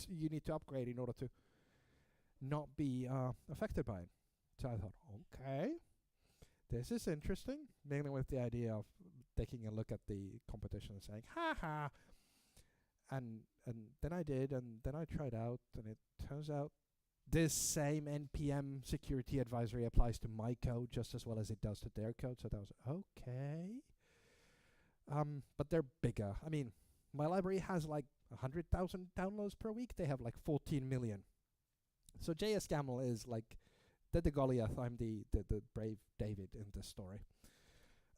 You need to upgrade in order to not be affected by it. So I thought, okay, this is interesting, mainly with the idea of taking a look at the competition and saying, ha. And then I did, and then I tried out, and it turns out this same NPM security advisory applies to my code just as well as it does to their code. So that was okay. But they're bigger. I mean, my library has like 100,000 downloads per week. They have like 14 million. So JS YAML is like the Goliath. I'm the brave David in this story.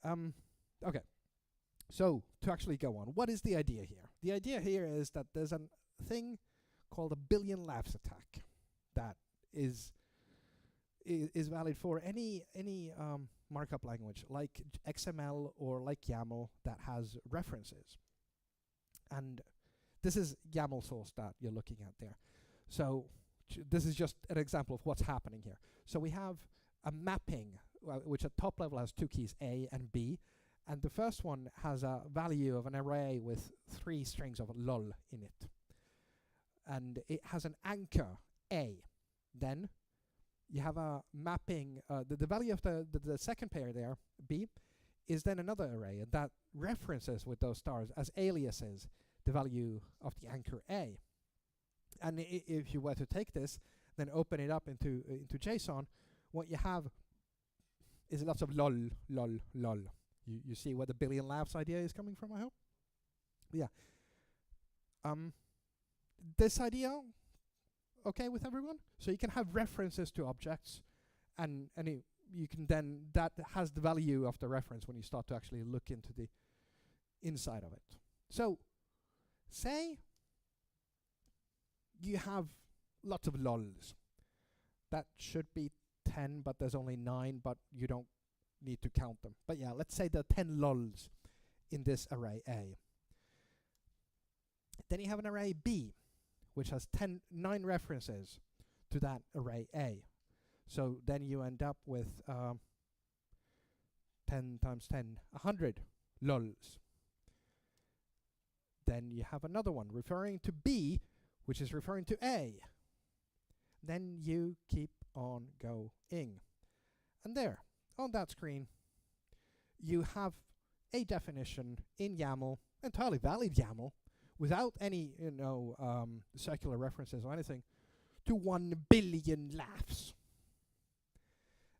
Okay. So, to actually go on, what is the idea here? The idea here is that there's a thing called a billion laughs attack that is valid for any markup language like XML or like YAML that has references. And this is YAML source that you're looking at there. So this is just an example of what's happening here. So we have a mapping, which at top level has two keys, A and B. And the first one has a value of an array with 3 strings of lol in it. And it has an anchor, A. Then you have a mapping, the value of the second pair there, B, is then another array. And that references with those stars as aliases the value of the anchor A. And if you were to take this, then open it up into JSON, what you have is lots of lol, lol, lol. You see where the billion laughs idea is coming from, I hope? Yeah. This idea, okay with everyone? So you can have references to objects, and you can then, that has the value of the reference when you start to actually look into the inside of it. So, say you have lots of lols. That should be 10, but there's only 9, but you don't need to count them. But yeah, let's say there are 10 lols in this array A. Then you have an array B, which has 9 references to that array A. So then you end up with 10 times 10, 100 lols. Then you have another one referring to B, which is referring to A. Then you keep on going. And there, on that screen, you have a definition in YAML, entirely valid YAML, without any, circular references or anything, to 1 billion laughs.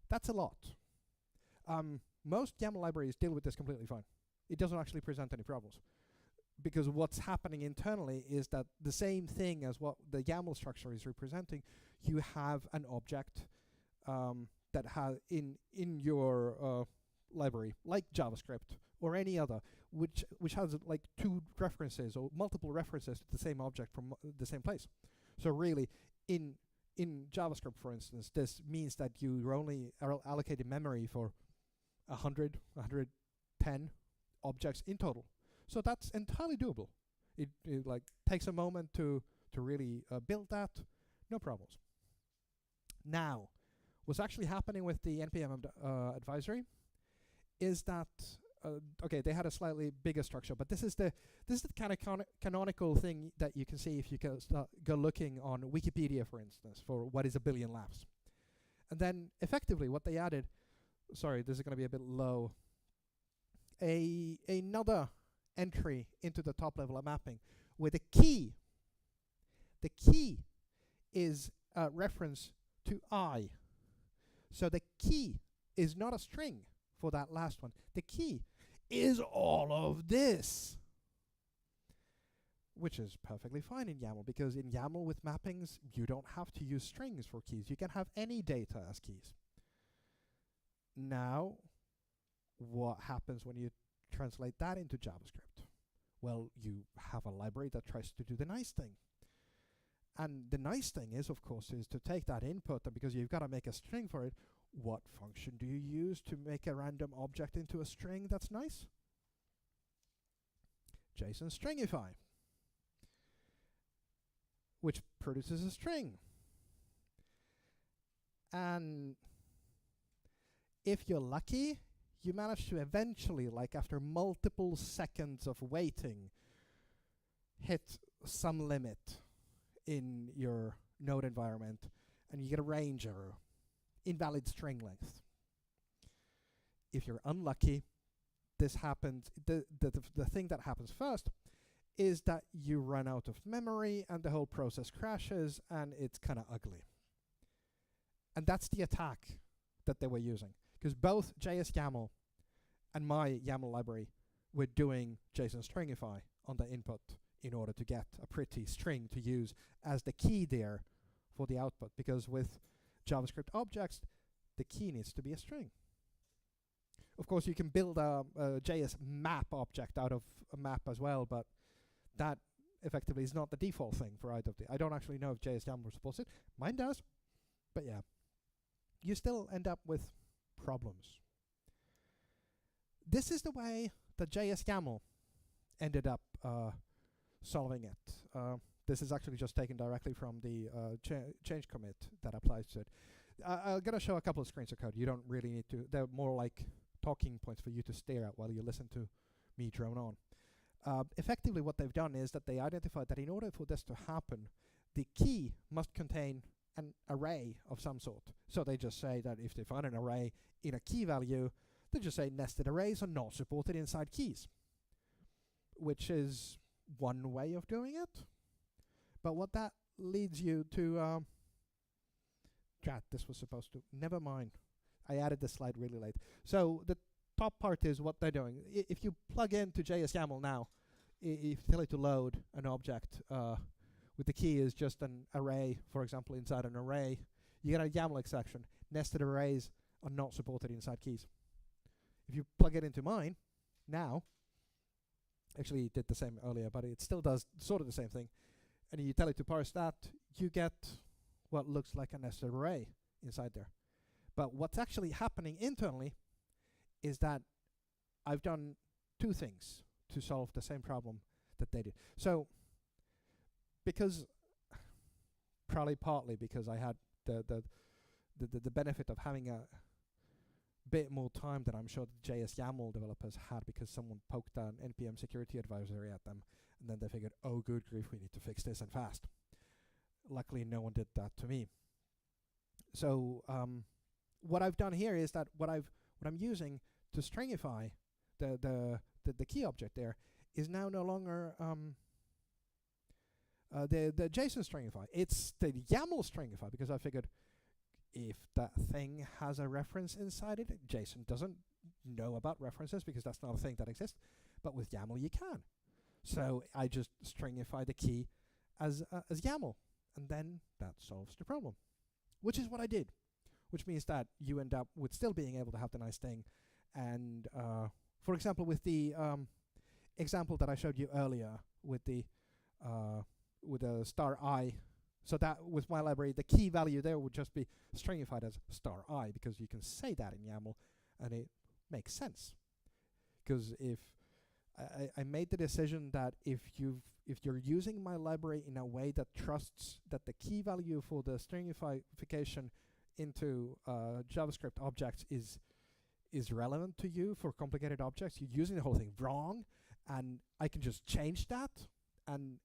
That's a lot. Most YAML libraries deal with this completely fine. It doesn't actually present any problems. because what's happening internally is that the same thing as what the YAML structure is representing, you have an object that has in your library, like JavaScript or any other, which has like 2 references or multiple references to the same object from the same place. So really, in JavaScript, for instance, this means that you're only allocated memory for 100, 110 objects in total. So that's entirely doable. It like takes a moment to really build that, no problems. Now, what's actually happening with the NPM advisory is that okay, they had a slightly bigger structure, but this is the kind of canonical thing that you can see if you go looking on Wikipedia, for instance, for what is a billion laughs. And then effectively what they added, sorry, this is going to be a bit low, another entry into the top level of mapping with a key. The key is a reference to I. So the key is not a string for that last one. The key is all of this, which is perfectly fine in YAML, because in YAML with mappings, you don't have to use strings for keys. You can have any data as keys. Now, what happens when you translate that into JavaScript? Well, you have a library that tries to do the nice thing. And the nice thing is, of course, is to take that input, and because you've got to make a string for it, what function do you use to make a random object into a string that's nice? JSON stringify, which produces a string. And if you're lucky, you manage to eventually, like after multiple seconds of waiting, hit some limit in your node environment, and you get a range error, invalid string length. If you're unlucky, this happens. The thing that happens first is that you run out of memory and the whole process crashes, and it's kind of ugly. And that's the attack that they were using, because both JS YAML and my YAML library were doing JSON stringify on the input in order to get a pretty string to use as the key there for the output, because with JavaScript objects, the key needs to be a string. Of course, you can build a JS map object out of a map as well, but that effectively is not the default thing for either of the. I don't actually know if JS YAML supports it. Mine does, but yeah. You still end up with problems. This is the way that JS YAML ended up solving it. This is actually just taken directly from the change commit that applies to it. I'm going to show a couple of screens of code. You don't really need to. They're more like talking points for you to stare at while you listen to me drone on. Effectively, what they've done is that they identified that in order for this to happen, the key must contain an array of some sort. So they just say that if they find an array in a key value, they just say nested arrays are not supported inside keys, which is one way of doing it. But what that leads you to, this was supposed to, never mind. I added this slide really late. So the top part is what they're doing. If you plug into JS YAML now, if you tell it to load an object with the key is just an array, for example, inside an array, you get a YAML exception. Nested arrays are not supported inside keys. If you plug it into mine now, actually it did the same earlier, but it still does sort of the same thing, and you tell it to parse that, you get what looks like a nested array inside there. But what's actually happening internally is that I've done two things to solve the same problem that they did. So, because probably partly because I had the benefit of having a bit more time than I'm sure the JS YAML developers had, because someone poked an NPM security advisory at them, and then they figured, oh good grief, we need to fix this and fast. Luckily, no one did that to me. So what I've done here is that what I'm using to stringify the key object there is now no longer the JSON stringify. It's the YAML stringify, because I figured if that thing has a reference inside it, JSON doesn't know about references because that's not a thing that exists, but with YAML you can. So I just stringify the key as YAML, and then that solves the problem, which is what I did, which means that you end up with still being able to have the nice thing. And for example, with the example that I showed you earlier with the star I, so that with my library, the key value there would just be stringified as star I, because you can say that in YAML, and it makes sense. Because if I made the decision that if you're using my library in a way that trusts that the key value for the stringification into JavaScript objects is relevant to you for complicated objects, you're using the whole thing wrong, and I can just change that, and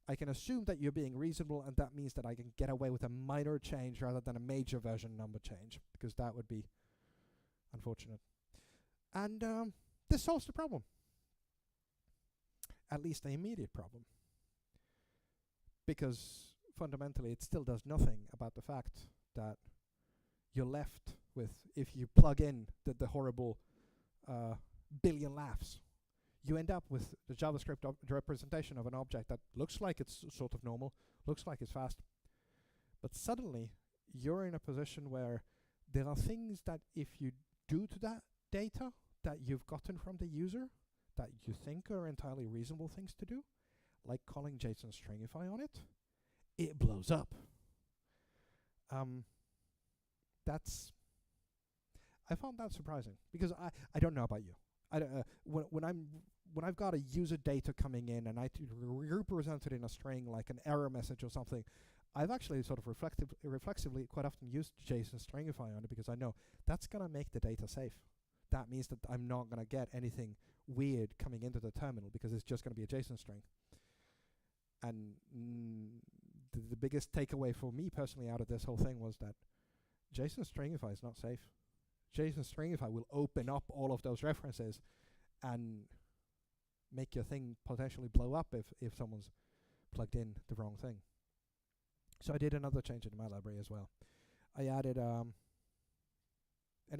I can assume that you're being reasonable, and that means that I can get away with a minor change rather than a major version number change, because that would be unfortunate. And this solves the problem. At least the immediate problem. Because fundamentally it still does nothing about the fact that you're left with, if you plug in the horrible billion laughs, you end up with the JavaScript representation of an object that looks like it's sort of normal, looks like it's fast, but suddenly you're in a position where there are things that if you do to that data that you've gotten from the user that you think are entirely reasonable things to do, like calling JSON stringify on it, it blows up. I found that surprising, because I don't know about you. When I've got a user data coming in and I represent it in a string like an error message or something, I've actually sort of reflexively quite often used JSON stringify on it, because I know that's going to make the data safe. That means that I'm not going to get anything weird coming into the terminal, because it's just going to be a JSON string. And the biggest takeaway for me personally out of this whole thing was that JSON stringify is not safe. JSON stringify will open up all of those references and make your thing potentially blow up if someone's plugged in the wrong thing. So I did another change in my library as well. I added an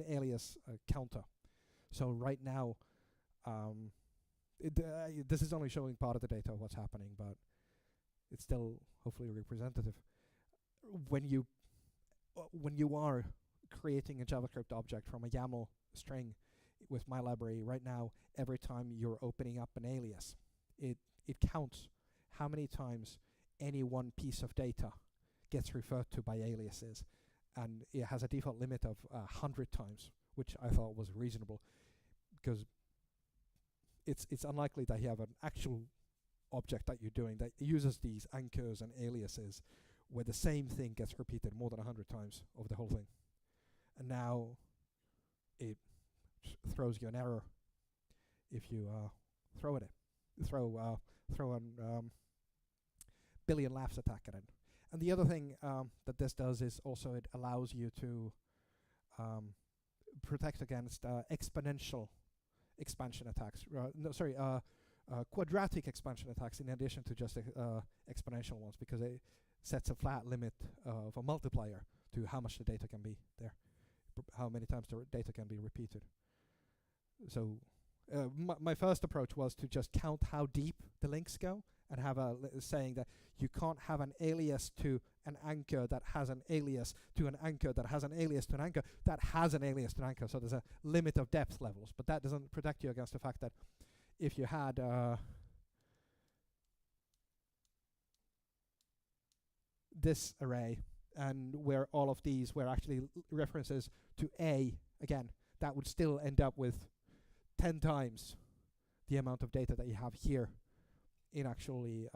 alias counter. So right now, this is only showing part of the data of what's happening, but it's still hopefully representative. When you are creating a JavaScript object from a YAML string with my library right now, every time you're opening up an alias, it counts how many times any one piece of data gets referred to by aliases, and it has a default limit of 100 times, which I thought was reasonable, because it's unlikely that you have an actual object that you're doing that uses these anchors and aliases where the same thing gets repeated more than 100 times over the whole thing. And now it throws you an error if you throw an billion laughs attack at it. And the other thing that this does is also it allows you to protect against exponential expansion attacks. Quadratic expansion attacks in addition to just exponential ones, because it sets a flat limit of a multiplier to how much the data can be there, how many times the data can be repeated. So my first approach was to just count how deep the links go and have a saying that you can't have an alias to an anchor that has an alias to an anchor that has an alias to an anchor that has an alias to an anchor. So there's a limit of depth levels, but that doesn't protect you against the fact that if you had this array and where all of these were actually references to A, again, that would still end up with 10 times the amount of data that you have here in actually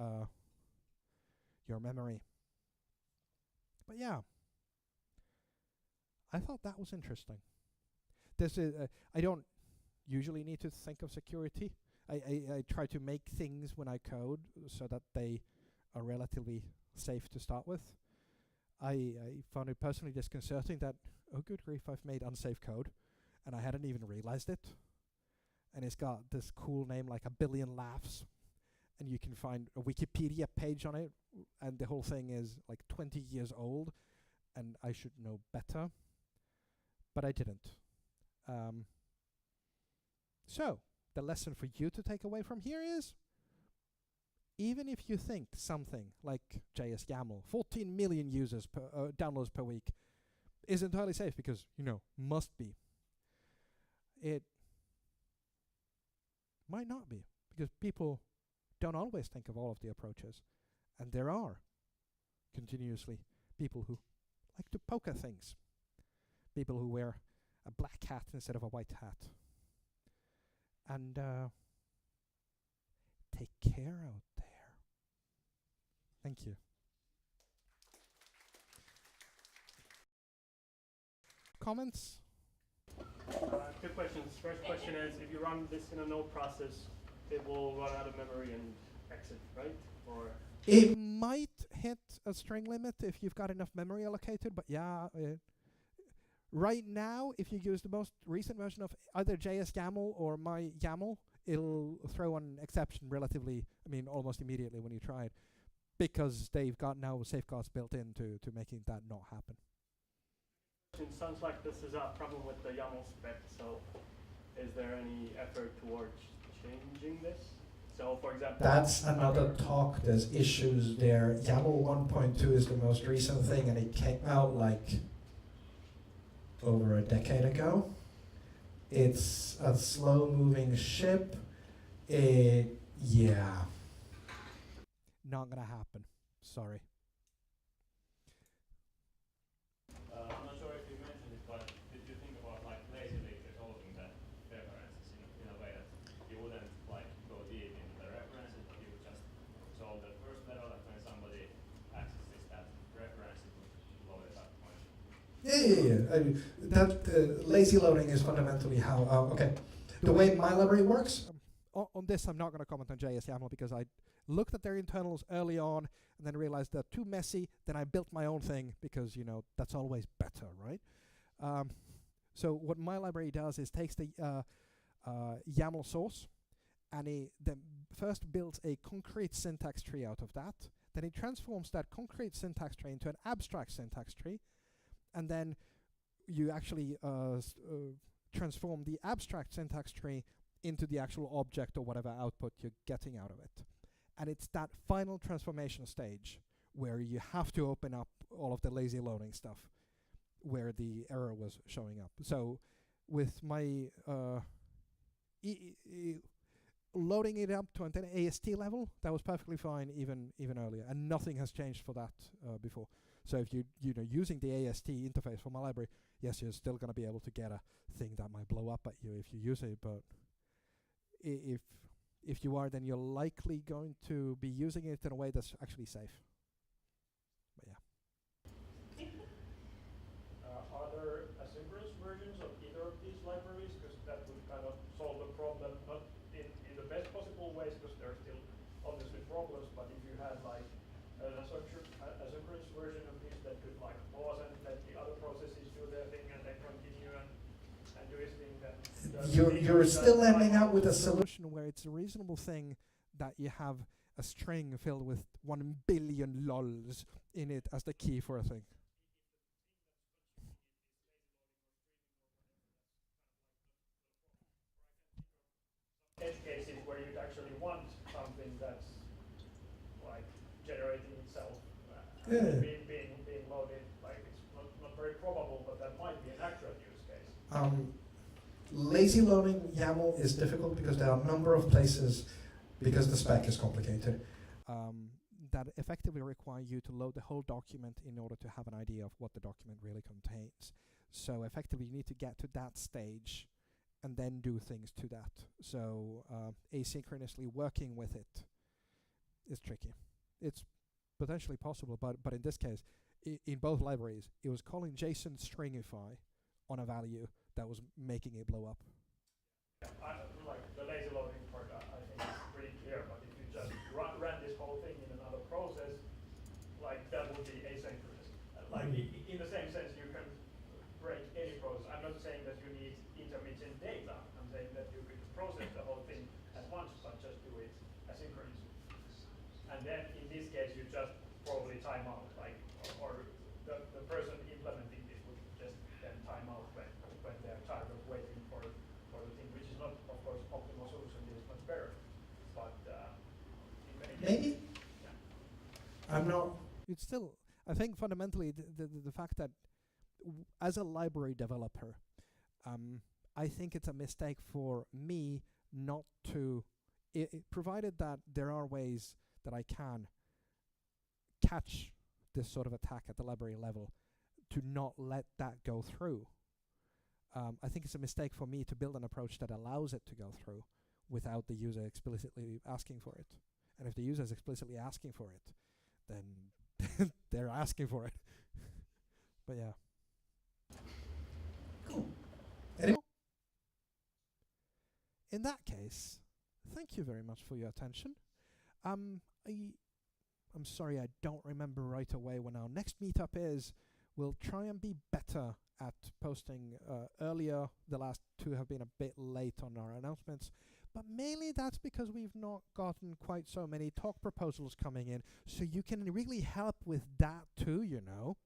your memory. But yeah, I thought that was interesting. This is I don't usually need to think of security. I try to make things when I code so that they are relatively safe to start with. I found it personally disconcerting that, oh good grief, I've made unsafe code and I hadn't even realized it. And it's got this cool name like a billion laughs, and you can find a Wikipedia page on it, and the whole thing is like 20 years old, and I should know better, but I didn't. So the lesson for you to take away from here is even if you think something like JS YAML, 14 million users downloads per week, is entirely safe because, must be. It might not be, because people don't always think of all of the approaches. And there are continuously people who like to poke at things. People who wear a black hat instead of a white hat. And take care out there. Thank you. Comments? Two questions. First question is, if you run this in a node process, it will run out of memory and exit, right? Or it might hit a string limit if you've got enough memory allocated, but yeah, right now, if you use the most recent version of either JS YAML or my YAML, it'll throw an exception relatively, almost immediately when you try it, because they've got now safeguards built in to making that not happen. it sounds like this is a problem with the YAML spec, so is there any effort towards changing this? So, for example, that's another talk. There's issues there. YAML 1.2 is the most recent thing, and it came out like over a decade ago. It's a slow-moving ship. Yeah. Not gonna happen. Sorry. I'm not sure if you mentioned it, but did you think about lazily resolving the references in a way that you wouldn't go deep into the references, but you would just solve the first level, and when somebody accesses that reference, it would load it up. That lazy loading is fundamentally how. Okay, the way my library works. On this, I'm not going to comment on JS YAML because I looked at their internals early on and then realized they're too messy. Then I built my own thing because that's always better, right? So what my library does is takes the YAML source and it then first builds a concrete syntax tree out of that. Then it transforms that concrete syntax tree into an abstract syntax tree, and then you actually transform the abstract syntax tree into the actual object or whatever output you're getting out of it. And it's that final transformation stage where you have to open up all of the lazy loading stuff where the error was showing up. So with my loading it up to an AST level, that was perfectly fine even earlier, and nothing has changed for that before. So if you're using the AST interface for my library, yes, you're still going to be able to get a thing that might blow up at you if you use it, but if you are, then you're likely going to be using it in a way that's actually safe. But yeah. Are there asynchronous versions of either of these libraries? Because that would kind of solve the problem, not in the best possible ways, because there are still obviously problems, but if you had an asynchronous version of this that could pause and let the other processes do their thing and then continue and do its thing, then you're still ending up with a solution where it's a reasonable thing that you have a string filled with 1 billion lols in it as the key for a thing. Edge cases where you'd actually want something that's generating itself being loaded. It's not very probable, but that might be an accurate use case. Lazy loading YAML is difficult because there are a number of places, because the spec is complicated, that effectively require you to load the whole document in order to have an idea of what the document really contains. So effectively you need to get to that stage and then do things to that. So asynchronously working with it is tricky. It's potentially possible, but in this case, in both libraries, it was calling JSON stringify on a value that was making it blow up. The lazy loading part, I think is pretty clear, but if you just ran this whole thing in another process, that would be asynchronous. In the same sense, you can break any process. I'm not saying that you need intermittent data. I'm saying that you could process the whole thing at once, but just do it asynchronously. And then in this case, you just probably time out, or the person implementing this would just then time out when they're tired of waiting for the thing, which is not, of course, optimal solution. It's much better, but maybe no. It's still, I think fundamentally the fact that as a library developer, I think it's a mistake for me not to, provided that there are ways that I can catch this sort of attack at the library level, to not let that go through. I think it's a mistake for me to build an approach that allows it to go through without the user explicitly asking for it. And if the user is explicitly asking for it, then they're asking for it. But yeah. Cool. In that case, thank you very much for your attention. I'm sorry I don't remember right away when our next meetup is. We'll try and be better at posting earlier. The last two have been a bit late on our announcements, but mainly that's because we've not gotten quite so many talk proposals coming in, so you can really help with that too, you know.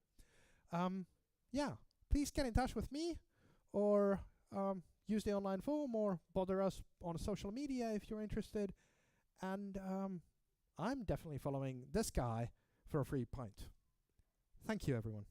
Yeah, please get in touch with me, or use the online form, or bother us on social media if you're interested. And I'm definitely following this guy for a free pint. Thank you, everyone.